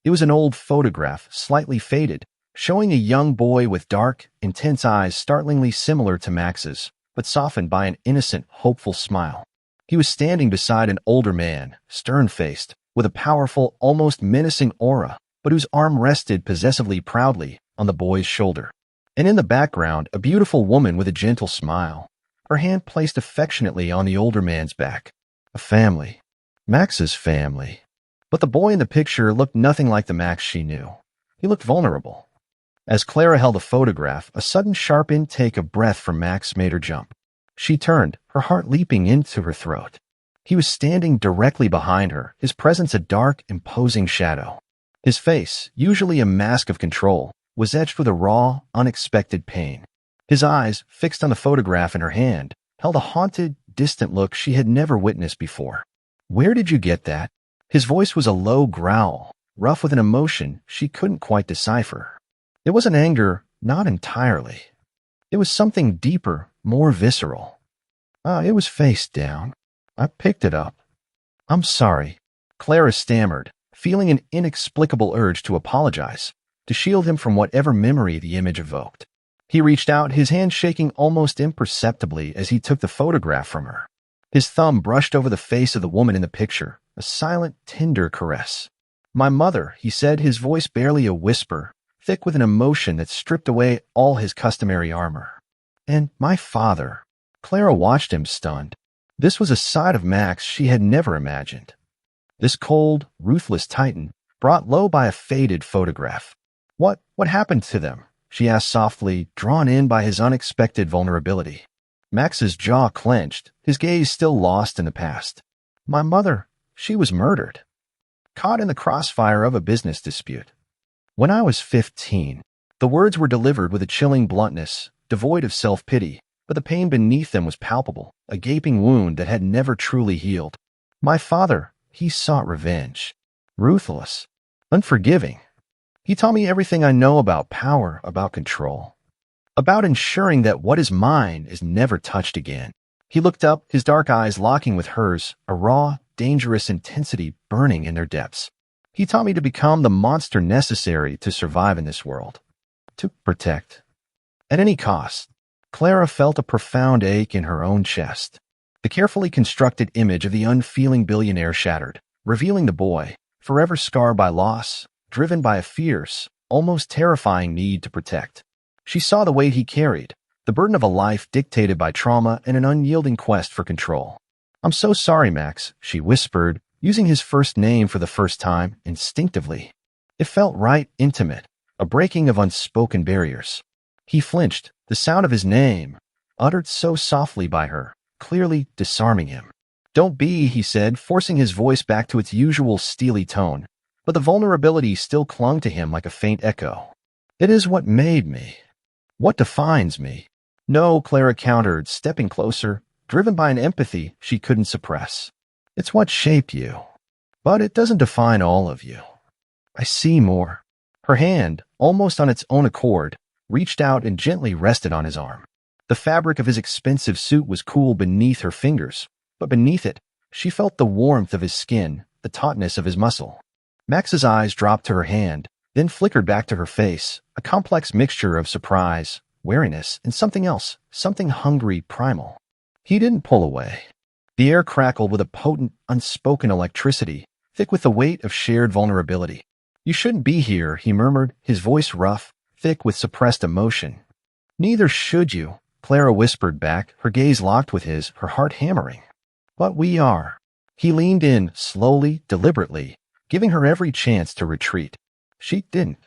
It was an old photograph, slightly faded, showing a young boy with dark, intense eyes startlingly similar to Max's, but softened by an innocent, hopeful smile. He was standing beside an older man, stern-faced, with a powerful, almost menacing aura, but whose arm rested possessively proudly on the boy's shoulder. And in the background, a beautiful woman with a gentle smile, her hand placed affectionately on the older man's back. A family. Max's family. But the boy in the picture looked nothing like the Max she knew. He looked vulnerable. As Clara held the photograph, a sudden sharp intake of breath from Max made her jump. She turned, her heart leaping into her throat. He was standing directly behind her, his presence a dark, imposing shadow. His face, usually a mask of control, was etched with a raw, unexpected pain. His eyes, fixed on the photograph in her hand, held a haunted, distant look she had never witnessed before. "Where did you get that?" His voice was a low growl, rough with an emotion she couldn't quite decipher. It wasn't anger, not entirely. It was something deeper, more visceral. It was face down. I picked it up. I'm sorry. Clara stammered, feeling an inexplicable urge to apologize, to shield him from whatever memory the image evoked. He reached out, his hand shaking almost imperceptibly as he took the photograph from her. His thumb brushed over the face of the woman in the picture, a silent, tender caress. "My mother," he said, his voice barely a whisper, thick with an emotion that stripped away all his customary armor. "And my father." Clara watched him, stunned. This was a side of Max she had never imagined. This cold, ruthless titan, brought low by a faded photograph. What happened to them?" she asked softly, drawn in by his unexpected vulnerability. Max's jaw clenched, his gaze still lost in the past. "My mother, she was murdered. Caught in the crossfire of a business dispute. When I was 15, the words were delivered with a chilling bluntness, devoid of self-pity, but the pain beneath them was palpable, a gaping wound that had never truly healed. My father, he sought revenge. Ruthless, unforgiving. He taught me everything I know about power, about control, about ensuring that what is mine is never touched again." He looked up, his dark eyes locking with hers, a raw, dangerous intensity burning in their depths. "He taught me to become the monster necessary to survive in this world. To protect. At any cost." Clara felt a profound ache in her own chest. The carefully constructed image of the unfeeling billionaire shattered, revealing the boy, forever scarred by loss, driven by a fierce, almost terrifying need to protect. She saw the weight he carried, the burden of a life dictated by trauma and an unyielding quest for control. "I'm so sorry, Max," she whispered, using his first name for the first time, instinctively. It felt right, intimate, a breaking of unspoken barriers. He flinched, the sound of his name, uttered so softly by her, clearly disarming him. "Don't be," he said, forcing his voice back to its usual steely tone, but the vulnerability still clung to him like a faint echo. "It is what made me. What defines me." "No," Clara countered, stepping closer, driven by an empathy she couldn't suppress. "It's what shaped you. But it doesn't define all of you. I see more." Her hand, almost on its own accord, reached out and gently rested on his arm. The fabric of his expensive suit was cool beneath her fingers, but beneath it, she felt the warmth of his skin, the tautness of his muscle. Max's eyes dropped to her hand, then flickered back to her face, a complex mixture of surprise, wariness, and something else, something hungry, primal. He didn't pull away. The air crackled with a potent, unspoken electricity, thick with the weight of shared vulnerability. "You shouldn't be here," he murmured, his voice rough, thick with suppressed emotion. "Neither should you," Clara whispered back, her gaze locked with his, her heart hammering. "But we are." He leaned in, slowly, deliberately, giving her every chance to retreat. She didn't.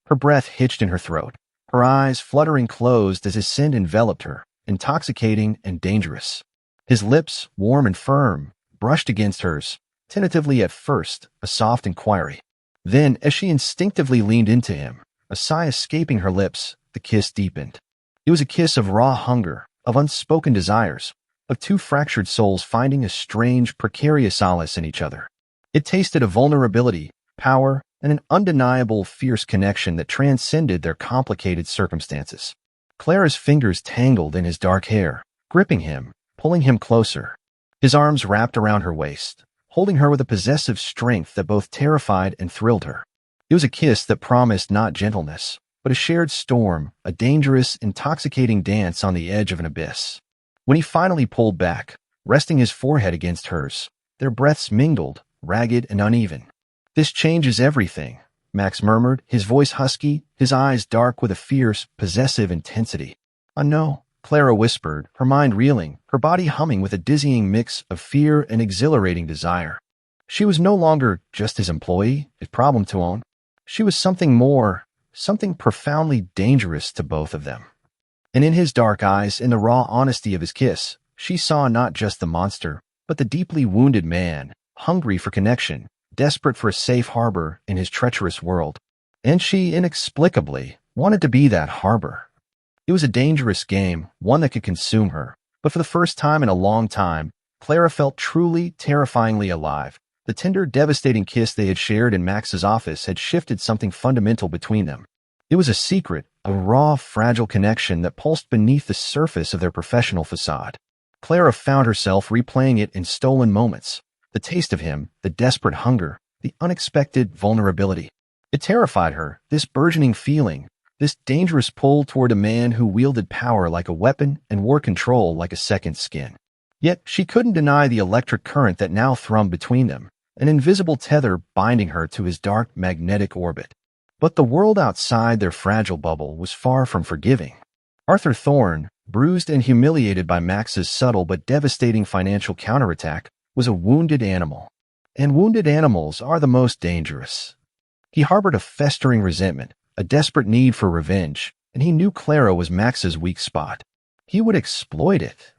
Her breath hitched in her throat, her eyes fluttering closed as his scent enveloped her, intoxicating and dangerous. His lips, warm and firm, brushed against hers, tentatively at first, a soft inquiry. Then, as she instinctively leaned into him, a sigh escaping her lips, the kiss deepened. It was a kiss of raw hunger, of unspoken desires, of two fractured souls finding a strange, precarious solace in each other. It tasted of vulnerability, power, and an undeniable, fierce connection that transcended their complicated circumstances. Clara's fingers tangled in his dark hair, gripping him, pulling him closer. His arms wrapped around her waist, holding her with a possessive strength that both terrified and thrilled her. It was a kiss that promised not gentleness, but a shared storm, a dangerous, intoxicating dance on the edge of an abyss. When he finally pulled back, resting his forehead against hers, their breaths mingled, ragged and uneven. "This changes everything," Max murmured, his voice husky, his eyes dark with a fierce, possessive intensity. "I know," Clara whispered, her mind reeling, her body humming with a dizzying mix of fear and exhilarating desire. She was no longer just his employee, his problem to own. She was something more, something profoundly dangerous to both of them. And in his dark eyes, in the raw honesty of his kiss, she saw not just the monster, but the deeply wounded man, hungry for connection, desperate for a safe harbor in his treacherous world. And she, inexplicably, wanted to be that harbor. It was a dangerous game, one that could consume her. But for the first time in a long time, Clara felt truly, terrifyingly alive. The tender, devastating kiss they had shared in Max's office had shifted something fundamental between them. It was a secret, a raw, fragile connection that pulsed beneath the surface of their professional facade. Clara found herself replaying it in stolen moments. The taste of him, the desperate hunger, the unexpected vulnerability. It terrified her, this burgeoning feeling, this dangerous pull toward a man who wielded power like a weapon and wore control like a second skin. Yet she couldn't deny the electric current that now thrummed between them, an invisible tether binding her to his dark magnetic orbit. But the world outside their fragile bubble was far from forgiving. Arthur Thorne, bruised and humiliated by Max's subtle but devastating financial counterattack, was a wounded animal. And wounded animals are the most dangerous. He harbored a festering resentment, a desperate need for revenge, and he knew Clara was Max's weak spot. He would exploit it.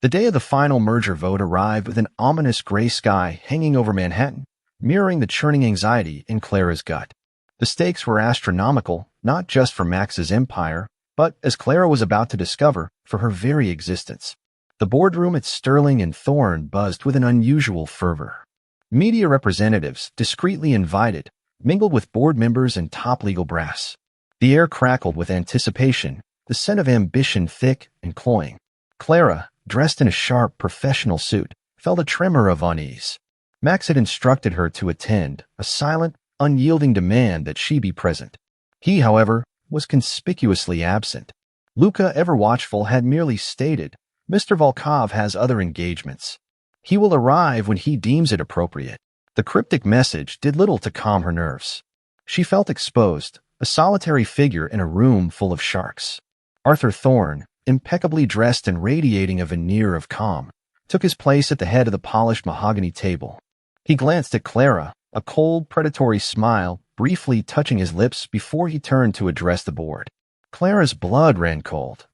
The day of the final merger vote arrived with an ominous gray sky hanging over Manhattan, mirroring the churning anxiety in Clara's gut. The stakes were astronomical, not just for Max's empire, but, as Clara was about to discover, for her very existence. The boardroom at Sterling and Thorne buzzed with an unusual fervor. Media representatives, discreetly invited, mingled with board members and top legal brass. The air crackled with anticipation, the scent of ambition thick and cloying. Clara, dressed in a sharp, professional suit, felt a tremor of unease. Max had instructed her to attend, a silent, unyielding demand that she be present. He, however, was conspicuously absent. Luca, ever watchful, had merely stated, "Mr. Volkov has other engagements. He will arrive when he deems it appropriate." The cryptic message did little to calm her nerves. She felt exposed, a solitary figure in a room full of sharks. Arthur Thorne, impeccably dressed and radiating a veneer of calm, took his place at the head of the polished mahogany table. He glanced at Clara, a cold, predatory smile briefly touching his lips before he turned to address the board. Clara's blood ran cold.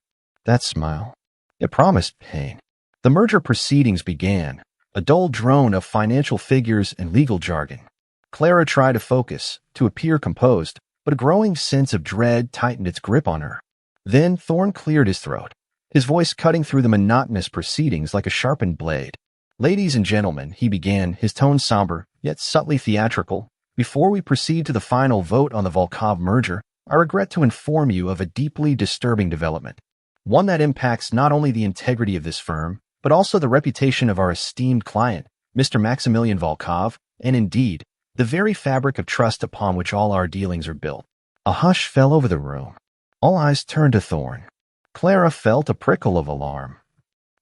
That smile, it promised pain. The merger proceedings began, a dull drone of financial figures and legal jargon. Clara tried to focus, to appear composed, but a growing sense of dread tightened its grip on her. Then Thorne cleared his throat, his voice cutting through the monotonous proceedings like a sharpened blade. "Ladies and gentlemen," he began, his tone somber, yet subtly theatrical, "before we proceed to the final vote on the Volkov merger, I regret to inform you of a deeply disturbing development. One that impacts not only the integrity of this firm, but also the reputation of our esteemed client, Mr. Maximilian Volkov, and indeed, the very fabric of trust upon which all our dealings are built." A hush fell over the room. All eyes turned to Thorne. Clara felt a prickle of alarm.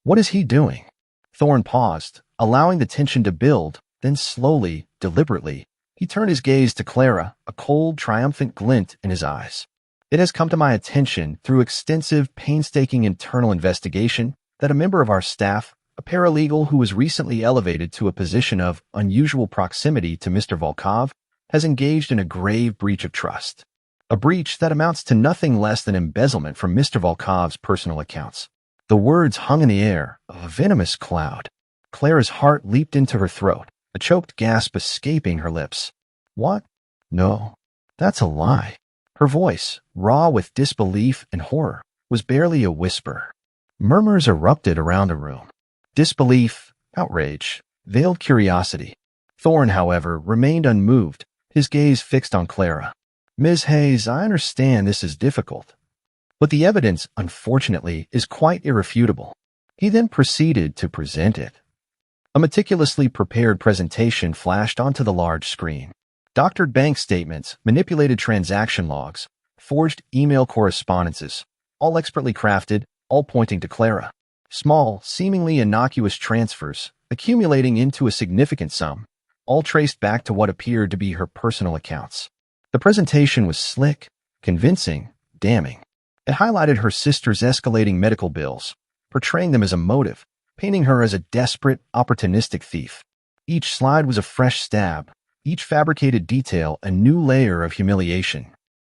What is he doing? Thorne paused, allowing the tension to build, then slowly, deliberately, he turned his gaze to Clara, a cold, triumphant glint in his eyes. It has come to my attention through extensive, painstaking internal investigation that a member of our staff, a paralegal who was recently elevated to a position of unusual proximity to Mr. Volkov, has engaged in a grave breach of trust. A breach that amounts to nothing less than embezzlement from Mr. Volkov's personal accounts. The words hung in the air, a venomous cloud. Clara's heart leaped into her throat, a choked gasp escaping her lips. What? No, that's a lie. Her voice, raw with disbelief and horror, was barely a whisper. Murmurs erupted around the room. Disbelief, outrage, veiled curiosity. Thorne, however, remained unmoved, his gaze fixed on Clara. Ms. Hayes, I understand this is difficult, but the evidence, unfortunately, is quite irrefutable. He then proceeded to present it. A meticulously prepared presentation flashed onto the large screen. Doctored bank statements, manipulated transaction logs, forged email correspondences, all expertly crafted, all pointing to Clara. Small, seemingly innocuous transfers, accumulating into a significant sum, all traced back to what appeared to be her personal accounts. The presentation was slick, convincing, damning. It highlighted her sister's escalating medical bills, portraying them as a motive, painting her as a desperate, opportunistic thief. Each slide was a fresh stab, each fabricated detail a new layer of humiliation.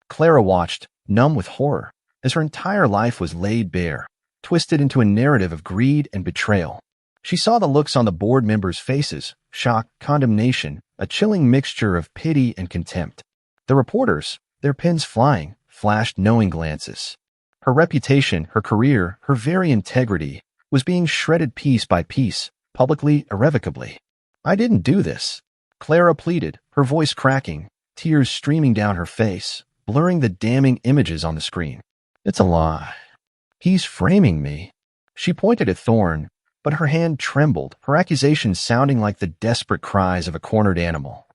Clara watched, numb with horror, as her entire life was laid bare, twisted into a narrative of greed and betrayal. She saw the looks on the board members' faces, shock, condemnation, a chilling mixture of pity and contempt. The reporters, their pens flying, flashed knowing glances. Her reputation, her career, her very integrity was being shredded piece by piece, publicly, irrevocably. I didn't do this, Clara pleaded, her voice cracking, tears streaming down her face, blurring the damning images on the screen. It's a lie. He's framing me. She pointed at Thorne, but her hand trembled, her accusations sounding like the desperate cries of a cornered animal.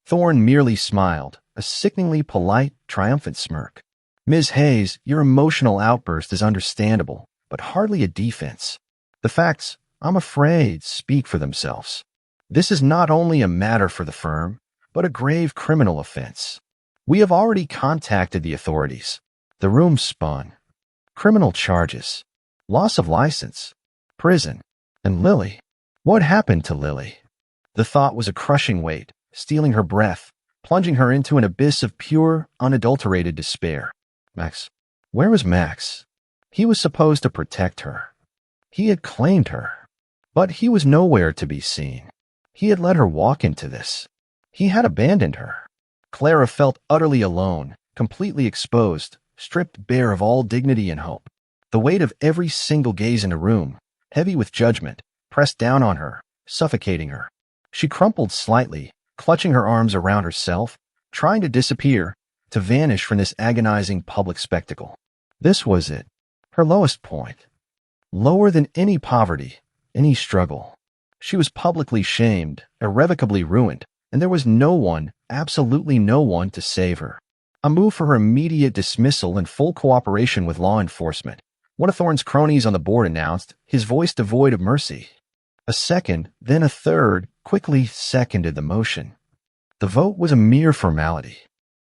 Thorne merely smiled, a sickeningly polite, triumphant smirk. Ms. Hayes, your emotional outburst is understandable, but hardly a defense. The facts, I'm afraid, speak for themselves. This is not only a matter for the firm, but a grave criminal offense. We have already contacted the authorities. The room spun. Criminal charges, loss of license, prison, and Lily. What happened to Lily? The thought was a crushing weight, stealing her breath, plunging her into an abyss of pure, unadulterated despair. Max. Where was Max? He was supposed to protect her. He had claimed her, but he was nowhere to be seen. He had let her walk into this. He had abandoned her. Clara felt utterly alone, completely exposed, stripped bare of all dignity and hope. The weight of every single gaze in the room, heavy with judgment, pressed down on her, suffocating her. She crumpled slightly, clutching her arms around herself, trying to disappear, to vanish from this agonizing public spectacle. This was it, her lowest point. Lower than any poverty, any struggle. She was publicly shamed, irrevocably ruined, and there was no one, absolutely no one, to save her. A move for her immediate dismissal and full cooperation with law enforcement. One of Thorne's cronies on the board announced, his voice devoid of mercy. A second, then a third, quickly seconded the motion. The vote was a mere formality.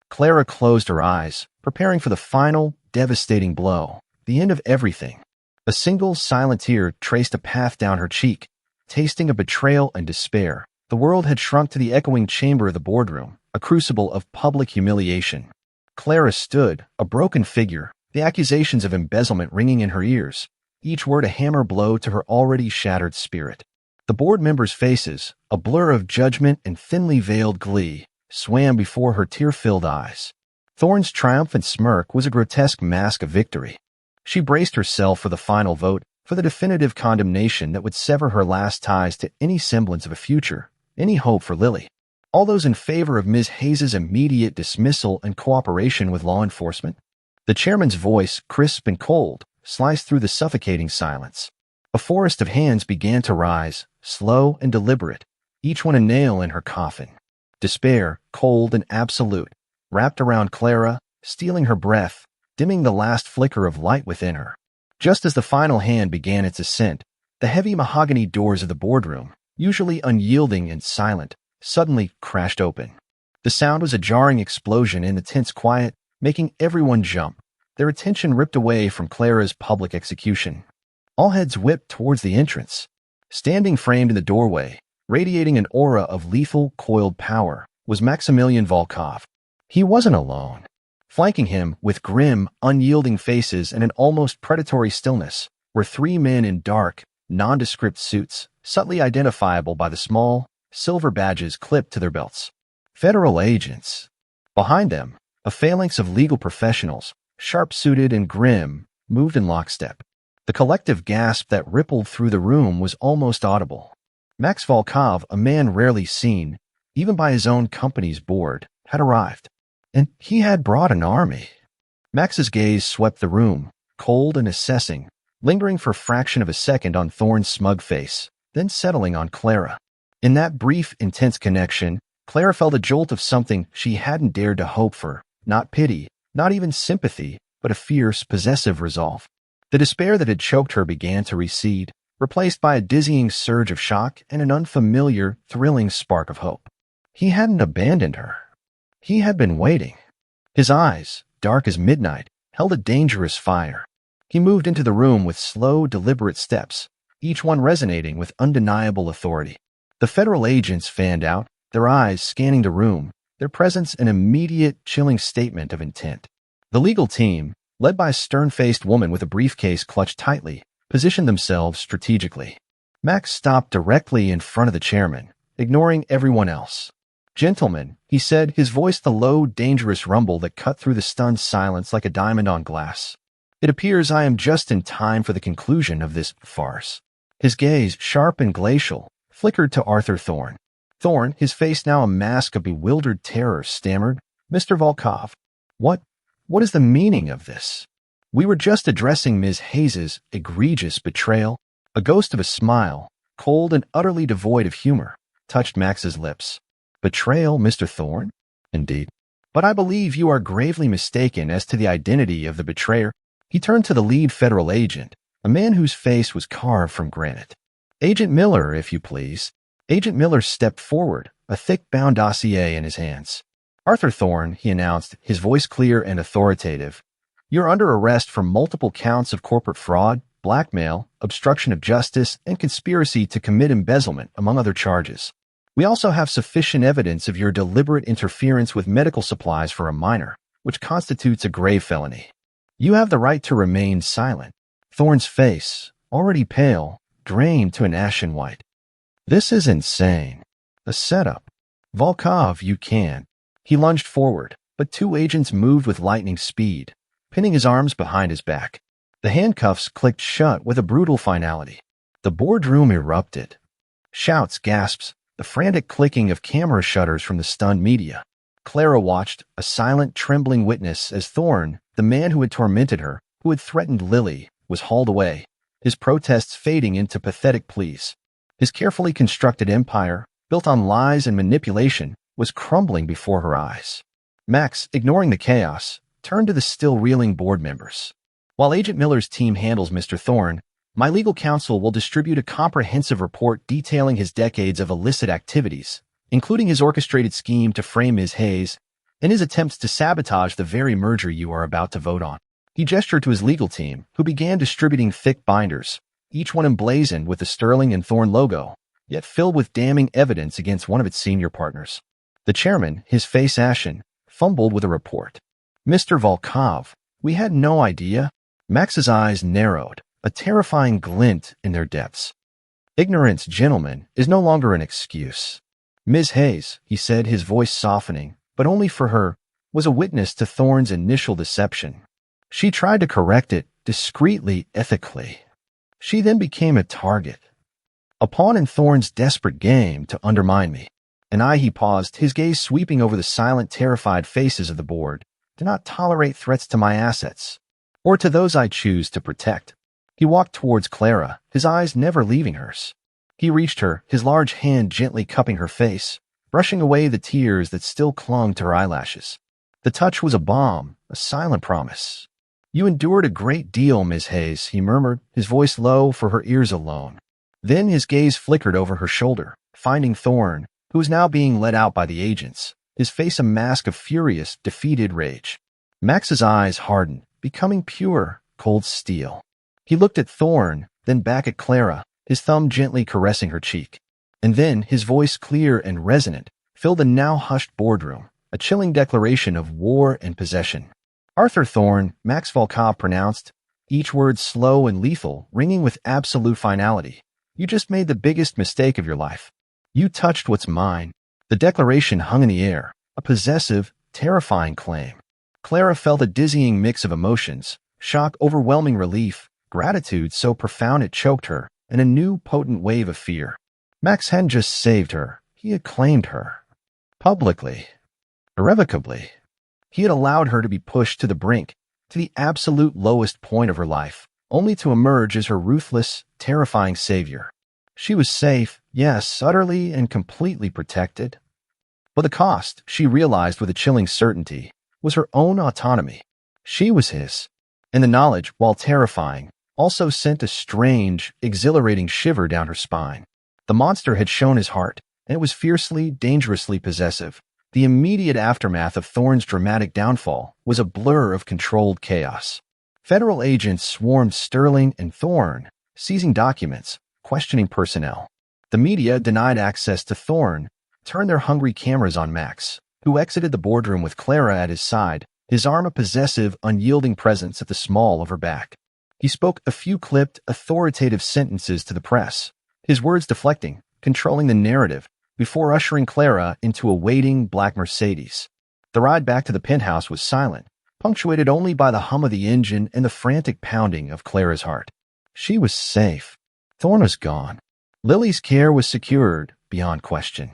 Clara closed her eyes, preparing for the final, devastating blow, the end of everything. A single silent tear traced a path down her cheek, tasting of betrayal and despair. The world had shrunk to the echoing chamber of the boardroom, a crucible of public humiliation. Clara stood, a broken figure, the accusations of embezzlement ringing in her ears, each word a hammer blow to her already shattered spirit. The board members' faces, a blur of judgment and thinly veiled glee, swam before her tear-filled eyes. Thorne's triumphant smirk was a grotesque mask of victory. She braced herself for the final vote, for the definitive condemnation that would sever her last ties to any semblance of a future, any hope for Lily. All those in favor of Ms. Hayes' immediate dismissal and cooperation with law enforcement. The chairman's voice, crisp and cold, sliced through the suffocating silence. A forest of hands began to rise, slow and deliberate, each one a nail in her coffin. Despair, cold and absolute, wrapped around Clara, stealing her breath, dimming the last flicker of light within her. Just as the final hand began its ascent, The heavy mahogany doors of the boardroom, usually unyielding and silent, suddenly crashed open. The sound was a jarring explosion in the tense quiet, making everyone jump, their attention ripped away from Clara's public execution. All heads whipped towards the entrance. Standing framed in the doorway, radiating an aura of lethal, coiled power, was Maximilian Volkov. He wasn't alone. Flanking him, with grim, unyielding faces and an almost predatory stillness, were three men in dark, nondescript suits, subtly identifiable by the small, silver badges clipped to their belts. Federal agents. Behind them, a phalanx of legal professionals, sharp-suited and grim, moved in lockstep. The collective gasp that rippled through the room was almost audible. Max Volkov, a man rarely seen, even by his own company's board, had arrived. And he had brought an army. Max's gaze swept the room, cold and assessing, lingering for a fraction of a second on Thorne's smug face, then settling on Clara. In that brief, intense connection, Clara felt a jolt of something she hadn't dared to hope for, not pity, not even sympathy, but a fierce, possessive resolve. The despair that had choked her began to recede, replaced by a dizzying surge of shock and an unfamiliar, thrilling spark of hope. He hadn't abandoned her. He had been waiting. His eyes, dark as midnight, held a dangerous fire. He moved into the room with slow, deliberate steps, each one resonating with undeniable authority. The federal agents fanned out, their eyes scanning the room, their presence an immediate, chilling statement of intent. The legal team, led by a stern-faced woman with a briefcase clutched tightly, positioned themselves strategically. Max stopped directly in front of the chairman, ignoring everyone else. "Gentlemen," he said, his voice the low, dangerous rumble that cut through the stunned silence like a diamond on glass. "It appears I am just in time for the conclusion of this farce." His gaze, sharp and glacial, flickered to Arthur Thorne. Thorne, his face now a mask of bewildered terror, stammered, "Mr. Volkov, what is the meaning of this?" "We were just addressing Ms. Hayes's egregious betrayal." A ghost of a smile, cold and utterly devoid of humor, touched Max's lips. "Betrayal, Mr. Thorne? Indeed. But I believe you are gravely mistaken as to the identity of the betrayer." He turned to the lead federal agent, a man whose face was carved from granite. "Agent Miller, if you please." Agent Miller stepped forward, a thick bound dossier in his hands. "Arthur Thorne," he announced, his voice clear and authoritative, "you're under arrest for multiple counts of corporate fraud, blackmail, obstruction of justice, and conspiracy to commit embezzlement, among other charges. We also have sufficient evidence of your deliberate interference with medical supplies for a minor, which constitutes a grave felony. You have the right to remain silent." Thorne's face, already pale, drained to an ashen white. "This is insane. A setup. Volkov, you can't." He lunged forward, but two agents moved with lightning speed, pinning his arms behind his back. The handcuffs clicked shut with a brutal finality. The boardroom erupted. Shouts, gasps, the frantic clicking of camera shutters from the stunned media. Clara watched, a silent, trembling witness as Thorne, the man who had tormented her, who had threatened Lily, was hauled away, his protests fading into pathetic pleas. His carefully constructed empire, built on lies and manipulation, was crumbling before her eyes. Max, ignoring the chaos, turned to the still reeling board members. "While Agent Miller's team handles Mr. Thorne, my legal counsel will distribute a comprehensive report detailing his decades of illicit activities, including his orchestrated scheme to frame Ms. Hayes and his attempts to sabotage the very merger you are about to vote on." He gestured to his legal team, who began distributing thick binders, each one emblazoned with the Sterling and Thorne logo, yet filled with damning evidence against one of its senior partners. The chairman, his face ashen, fumbled with a report. "Mr. Volkov, we had no idea." Max's eyes narrowed, a terrifying glint in their depths. "Ignorance, gentlemen, is no longer an excuse. Ms. Hayes," he said, his voice softening, but only for her, was a witness to Thorne's initial deception. She tried to correct it, discreetly, ethically. She then became a target, a pawn in Thorne's desperate game to undermine me. And I," he paused, his gaze sweeping over the silent, terrified faces of the board, "do not tolerate threats to my assets, or to those I choose to protect." He walked towards Clara, his eyes never leaving hers. He reached her, his large hand gently cupping her face, brushing away the tears that still clung to her eyelashes. The touch was a balm, a silent promise. "You endured a great deal, Miss Hayes," he murmured, his voice low for her ears alone. Then his gaze flickered over her shoulder, finding Thorne, who was now being led out by the agents, his face a mask of furious, defeated rage. Max's eyes hardened, becoming pure, cold steel. He looked at Thorne, then back at Clara, his thumb gently caressing her cheek. And then, his voice clear and resonant, filled the now hushed boardroom, a chilling declaration of war and possession. Arthur Thorne, Max Volkov pronounced, each word slow and lethal, ringing with absolute finality. You just made the biggest mistake of your life. You touched what's mine. The declaration hung in the air, a possessive, terrifying claim. Clara felt a dizzying mix of emotions, shock, overwhelming relief, gratitude so profound it choked her, and a new potent wave of fear. Max hadn't just saved her, he had claimed her. Publicly. Irrevocably. He had allowed her to be pushed to the brink, to the absolute lowest point of her life, only to emerge as her ruthless, terrifying savior. She was safe, yes, utterly and completely protected. But the cost, she realized with a chilling certainty, was her own autonomy. She was his. And the knowledge, while terrifying, also sent a strange, exhilarating shiver down her spine. The monster had shown his heart, and it was fiercely, dangerously possessive. The immediate aftermath of Thorne's dramatic downfall was a blur of controlled chaos. Federal agents swarmed Sterling and Thorne, seizing documents, questioning personnel. The media denied access to Thorne, turned their hungry cameras on Max, who exited the boardroom with Clara at his side, his arm a possessive, unyielding presence at the small of her back. He spoke a few clipped, authoritative sentences to the press, his words deflecting, controlling the narrative, before ushering Clara into a waiting black Mercedes. The ride back to the penthouse was silent, punctuated only by the hum of the engine and the frantic pounding of Clara's heart. She was safe. Thorne was gone. Lily's care was secured, beyond question.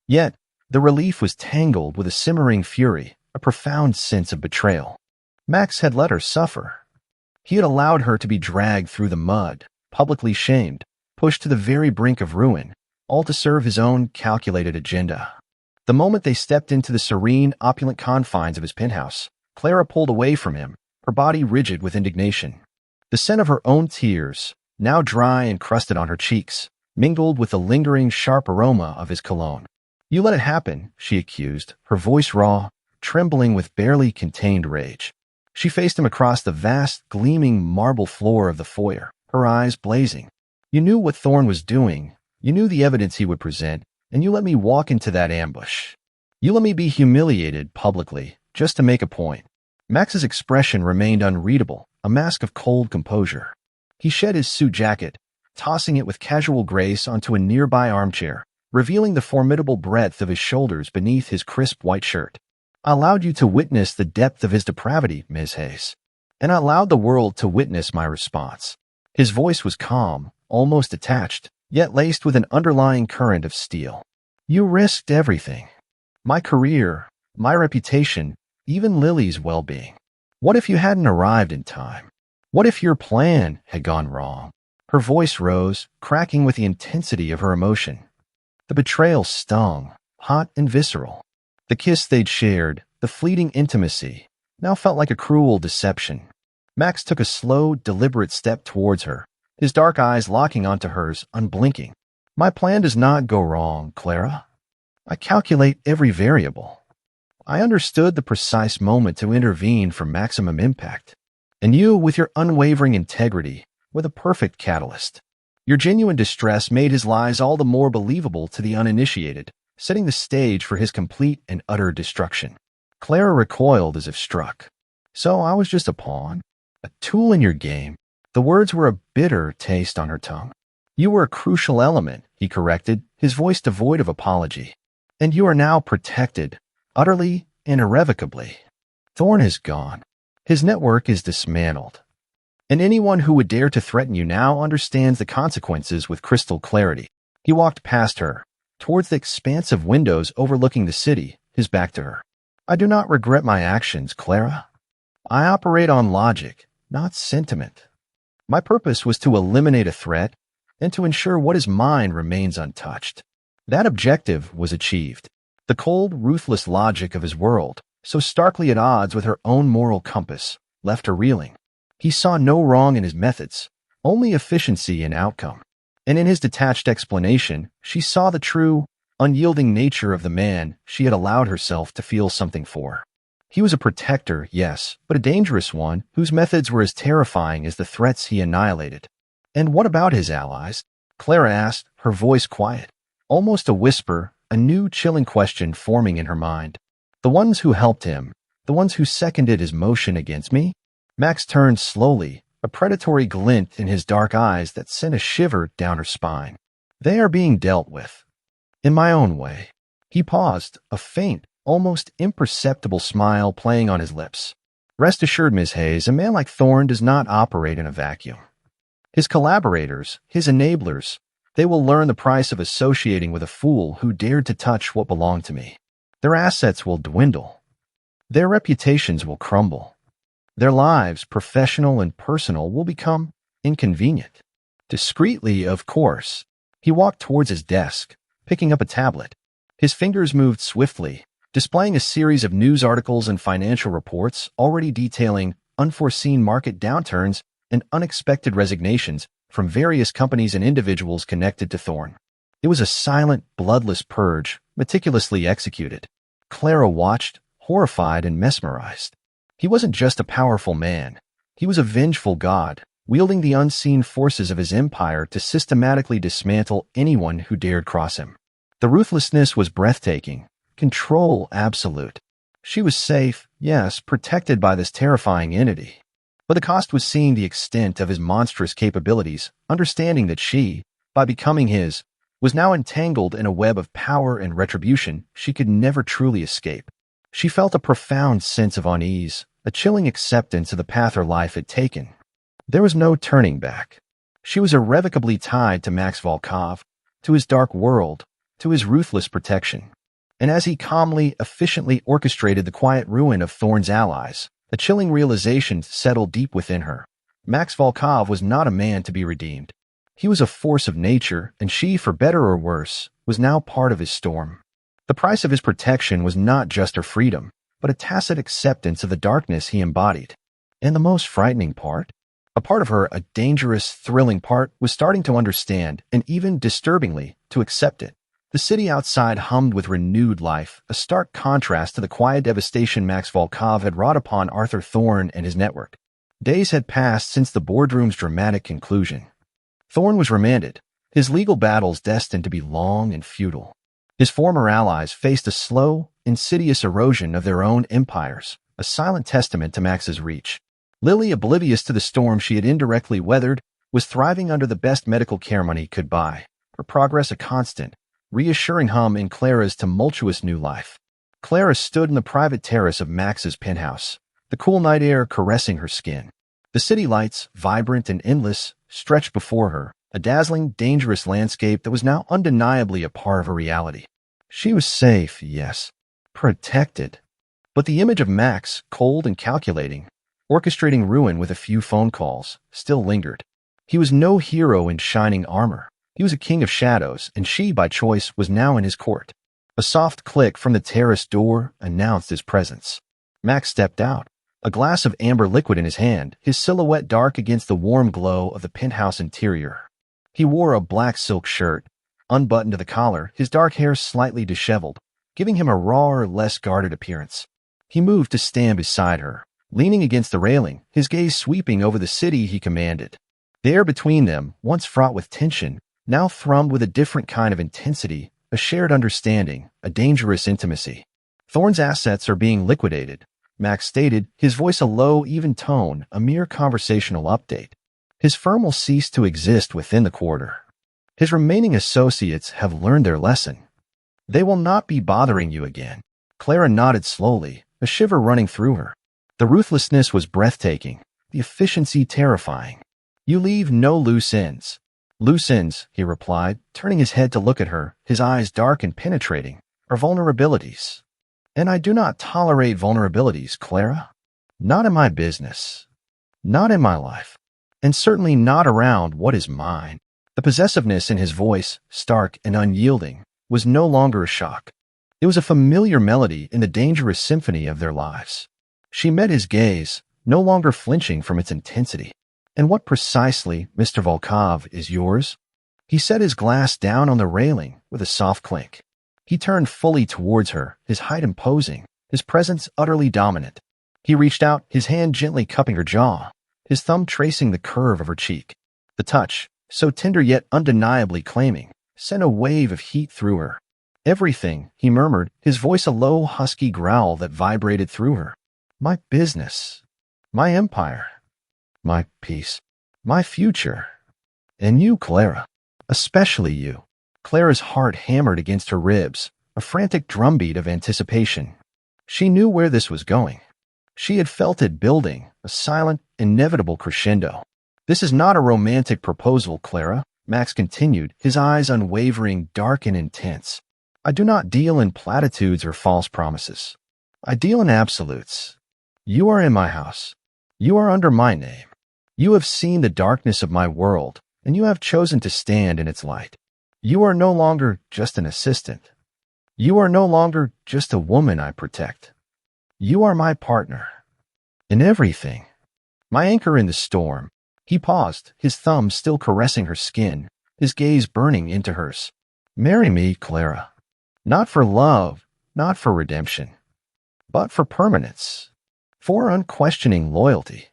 Yet, the relief was tangled with a simmering fury, a profound sense of betrayal. Max had let her suffer. He had allowed her to be dragged through the mud, publicly shamed, pushed to the very brink of ruin, all to serve his own calculated agenda. The moment they stepped into the serene, opulent confines of his penthouse, Clara pulled away from him, her body rigid with indignation. The scent of her own tears, now dry and crusted on her cheeks, mingled with the lingering, sharp aroma of his cologne. You let it happen, she accused, her voice raw, trembling with barely contained rage. She faced him across the vast, gleaming marble floor of the foyer, her eyes blazing. You knew what Thorne was doing. You knew the evidence he would present, and you let me walk into that ambush. You let me be humiliated publicly, just to make a point. Max's expression remained unreadable, a mask of cold composure. He shed his suit jacket, tossing it with casual grace onto a nearby armchair, revealing the formidable breadth of his shoulders beneath his crisp white shirt. I allowed you to witness the depth of his depravity, Ms. Hayes, and I allowed the world to witness my response. His voice was calm, almost detached, yet laced with an underlying current of steel. You risked everything. My career, my reputation, even Lily's well-being. What if you hadn't arrived in time? What if your plan had gone wrong? Her voice rose, cracking with the intensity of her emotion. The betrayal stung, hot and visceral. The kiss they'd shared, the fleeting intimacy, now felt like a cruel deception. Max took a slow, deliberate step towards her, his dark eyes locking onto hers, unblinking. My plan does not go wrong, Clara. I calculate every variable. I understood the precise moment to intervene for maximum impact. And you, with your unwavering integrity, were the perfect catalyst. Your genuine distress made his lies all the more believable to the uninitiated, setting the stage for his complete and utter destruction. Clara recoiled as if struck. So I was just a pawn, a tool in your game. The words were a bitter taste on her tongue. You were a crucial element, he corrected, his voice devoid of apology. And you are now protected, utterly and irrevocably. Thorne is gone. His network is dismantled. And anyone who would dare to threaten you now understands the consequences with crystal clarity. He walked past her, towards the expansive windows overlooking the city, his back to her. I do not regret my actions, Clara. I operate on logic, not sentiment. My purpose was to eliminate a threat and to ensure what is mine remains untouched. That objective was achieved. The cold, ruthless logic of his world, so starkly at odds with her own moral compass, left her reeling. He saw no wrong in his methods, only efficiency in outcome. And in his detached explanation, she saw the true, unyielding nature of the man she had allowed herself to feel something for. He was a protector, yes, but a dangerous one whose methods were as terrifying as the threats he annihilated. And what about his allies? Clara asked, her voice quiet. Almost a whisper, a new chilling question forming in her mind. The ones who helped him, the ones who seconded his motion against me? Max turned slowly, a predatory glint in his dark eyes that sent a shiver down her spine. They are being dealt with. In my own way. He paused, a faint, almost imperceptible smile playing on his lips. Rest assured, Miss Hayes, a man like Thorne does not operate in a vacuum. His collaborators, his enablers, they will learn the price of associating with a fool who dared to touch what belonged to me. Their assets will dwindle. Their reputations will crumble. Their lives, professional and personal, will become inconvenient. Discreetly, of course, he walked towards his desk, picking up a tablet. His fingers moved swiftly, displaying a series of news articles and financial reports already detailing unforeseen market downturns and unexpected resignations from various companies and individuals connected to Thorne. It was a silent, bloodless purge, meticulously executed. Clara watched, horrified and mesmerized. He wasn't just a powerful man. He was a vengeful god, wielding the unseen forces of his empire to systematically dismantle anyone who dared cross him. The ruthlessness was breathtaking, control absolute. She was safe, yes, protected by this terrifying entity. But the cost was seeing the extent of his monstrous capabilities, understanding that she, by becoming his, was now entangled in a web of power and retribution she could never truly escape. She felt a profound sense of unease, a chilling acceptance of the path her life had taken. There was no turning back. She was irrevocably tied to Max Volkov, to his dark world, to his ruthless protection. And as he calmly, efficiently orchestrated the quiet ruin of Thorne's allies, a chilling realization settled deep within her. Max Volkov was not a man to be redeemed. He was a force of nature, and she, for better or worse, was now part of his storm. The price of his protection was not just her freedom, but a tacit acceptance of the darkness he embodied. And the most frightening part? A part of her, a dangerous, thrilling part, was starting to understand, and even disturbingly, to accept it. The city outside hummed with renewed life, a stark contrast to the quiet devastation Max Volkov had wrought upon Arthur Thorne and his network. Days had passed since the boardroom's dramatic conclusion. Thorne was remanded, his legal battles destined to be long and futile. His former allies faced a slow, insidious erosion of their own empires, a silent testament to Max's reach. Lily, oblivious to the storm she had indirectly weathered, was thriving under the best medical care money could buy, her progress a constant, reassuring hum in Clara's tumultuous new life. Clara stood in the private terrace of Max's penthouse, the cool night air caressing her skin. The city lights, vibrant and endless, stretched before her, a dazzling, dangerous landscape that was now undeniably a part of her reality. She was safe, yes, protected. But the image of Max, cold and calculating, orchestrating ruin with a few phone calls, still lingered. He was no hero in shining armor. He was a king of shadows, and she, by choice, was now in his court. A soft click from the terrace door announced his presence. Max stepped out, a glass of amber liquid in his hand, his silhouette dark against the warm glow of the penthouse interior. He wore a black silk shirt, unbuttoned to the collar, his dark hair slightly disheveled, giving him a rawer, less guarded appearance. He moved to stand beside her, leaning against the railing, his gaze sweeping over the city he commanded. The air between them, once fraught with tension, now thrummed with a different kind of intensity, a shared understanding, a dangerous intimacy. Thorne's assets are being liquidated, Max stated, his voice a low, even tone, a mere conversational update. His firm will cease to exist within the quarter. His remaining associates have learned their lesson. They will not be bothering you again. Clara nodded slowly, a shiver running through her. The ruthlessness was breathtaking, the efficiency terrifying. You leave no loose ends. Loose ends, he replied, turning his head to look at her, his eyes dark and penetrating, are vulnerabilities. And I do not tolerate vulnerabilities, Clara. Not in my business. Not in my life. And certainly not around what is mine. The possessiveness in his voice, stark and unyielding, was no longer a shock. It was a familiar melody in the dangerous symphony of their lives. She met his gaze, no longer flinching from its intensity. And what precisely, Mr. Volkov, is yours? He set his glass down on the railing with a soft clink. He turned fully towards her, his height imposing, his presence utterly dominant. He reached out, his hand gently cupping her jaw, his thumb tracing the curve of her cheek. The touch, so tender yet undeniably claiming, sent a wave of heat through her. Everything, he murmured, his voice a low, husky growl that vibrated through her. My business, my empire, my peace, my future. And you, Clara, especially you. Clara's heart hammered against her ribs, a frantic drumbeat of anticipation. She knew where this was going. She had felt it building, a silent, inevitable crescendo. This is not a romantic proposal, Clara, Max continued, his eyes unwavering, dark and intense. I do not deal in platitudes or false promises. I deal in absolutes. You are in my house. You are under my name. You have seen the darkness of my world, and you have chosen to stand in its light. You are no longer just an assistant. You are no longer just a woman I protect. You are my partner. In everything. My anchor in the storm. He paused, his thumb still caressing her skin, his gaze burning into hers. Marry me, Clara. Not for love, not for redemption, but for permanence, for unquestioning loyalty,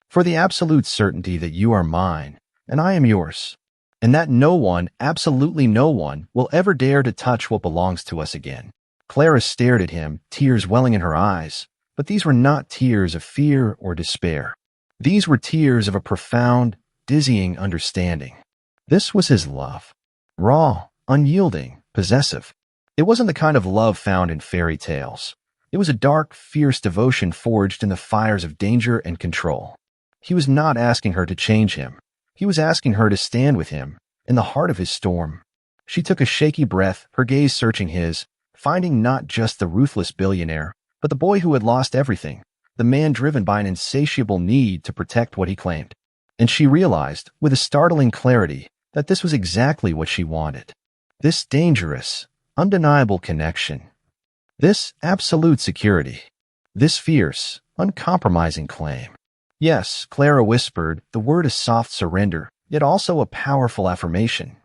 for the absolute certainty that you are mine and I am yours, and that no one, absolutely no one, will ever dare to touch what belongs to us again. Clara stared at him, tears welling in her eyes, but these were not tears of fear or despair. These were tears of a profound, dizzying understanding. This was his love, raw, unyielding, possessive. It wasn't the kind of love found in fairy tales. It was a dark, fierce devotion forged in the fires of danger and control. He was not asking her to change him. He was asking her to stand with him, in the heart of his storm. She took a shaky breath, her gaze searching his, finding not just the ruthless billionaire, but the boy who had lost everything, the man driven by an insatiable need to protect what he claimed. And she realized, with a startling clarity, that this was exactly what she wanted. This dangerous, undeniable connection. This absolute security. This fierce, uncompromising claim. Yes, Clara whispered, the word a soft surrender, yet also a powerful affirmation.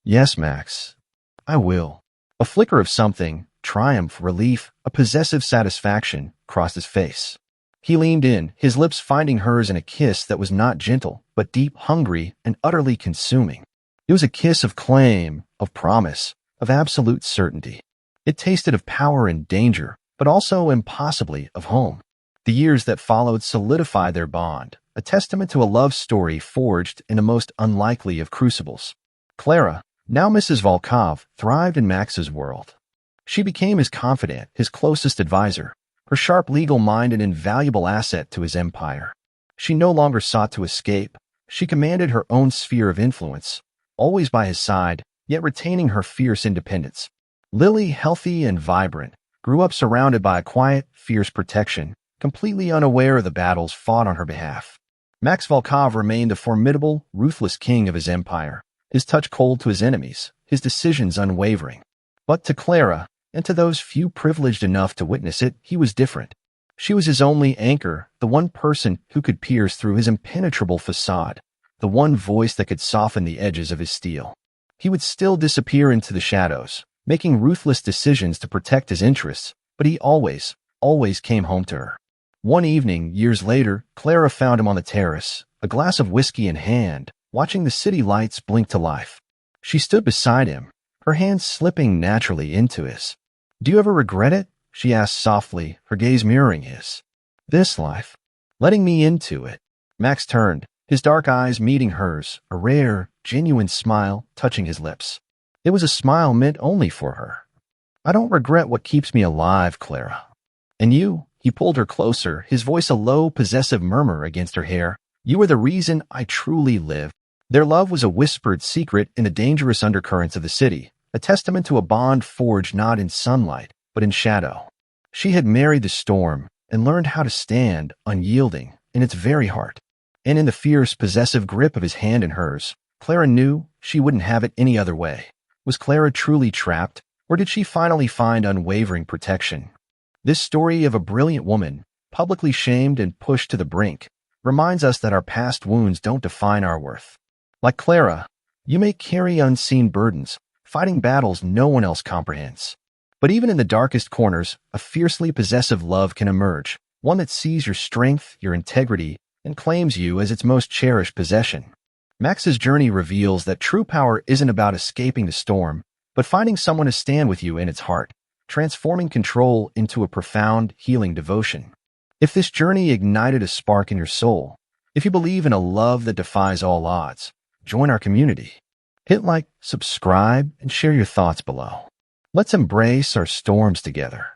Yes, Max, I will. A flicker of something, triumph, relief, a possessive satisfaction, crossed his face. He leaned in, his lips finding hers in a kiss that was not gentle, but deep, hungry, and utterly consuming. It was a kiss of claim, of promise, of absolute certainty. It tasted of power and danger, but also impossibly of home. The years that followed solidified their bond, a testament to a love story forged in a most unlikely of crucibles. Clara, now Mrs. Volkov, thrived in Max's world. She became his confidant, his closest advisor, her sharp legal mind an invaluable asset to his empire. She no longer sought to escape. She commanded her own sphere of influence, always by his side, yet retaining her fierce independence. Lily, healthy and vibrant, grew up surrounded by a quiet, fierce protection, completely unaware of the battles fought on her behalf. Max Volkov remained a formidable, ruthless king of his empire, his touch cold to his enemies, his decisions unwavering. But to Clara, and to those few privileged enough to witness it, he was different. She was his only anchor, the one person who could pierce through his impenetrable facade, the one voice that could soften the edges of his steel. He would still disappear into the shadows, making ruthless decisions to protect his interests, but he always came home to her. One evening, years later, Clara found him on the terrace, a glass of whiskey in hand, watching the city lights blink to life. She stood beside him, her hands slipping naturally into his. Do you ever regret it? She asked softly, her gaze mirroring his. This life. Letting me into it. Max turned, his dark eyes meeting hers, a rare, genuine smile touching his lips. It was a smile meant only for her. I don't regret what keeps me alive, Clara. And you? He pulled her closer, his voice a low, possessive murmur against her hair. You are the reason I truly live. Their love was a whispered secret in the dangerous undercurrents of the city, a testament to a bond forged not in sunlight, but in shadow. She had married the storm and learned how to stand, unyielding, in its very heart. And in the fierce, possessive grip of his hand in hers, Clara knew she wouldn't have it any other way. Was Clara truly trapped, or did she finally find unwavering protection? This story of a brilliant woman, publicly shamed and pushed to the brink, reminds us that our past wounds don't define our worth. Like Clara, You may carry unseen burdens, fighting battles no one else comprehends. But even in the darkest corners, a fiercely possessive love can emerge, one that sees your strength, your integrity, and claims you as its most cherished possession. Max's journey reveals that true power isn't about escaping the storm, but finding someone to stand with you in its heart, transforming control into a profound, healing devotion. If this journey ignited a spark in your soul, if you believe in a love that defies all odds, join our community. Hit like, subscribe, and share your thoughts below. Let's embrace our storms together.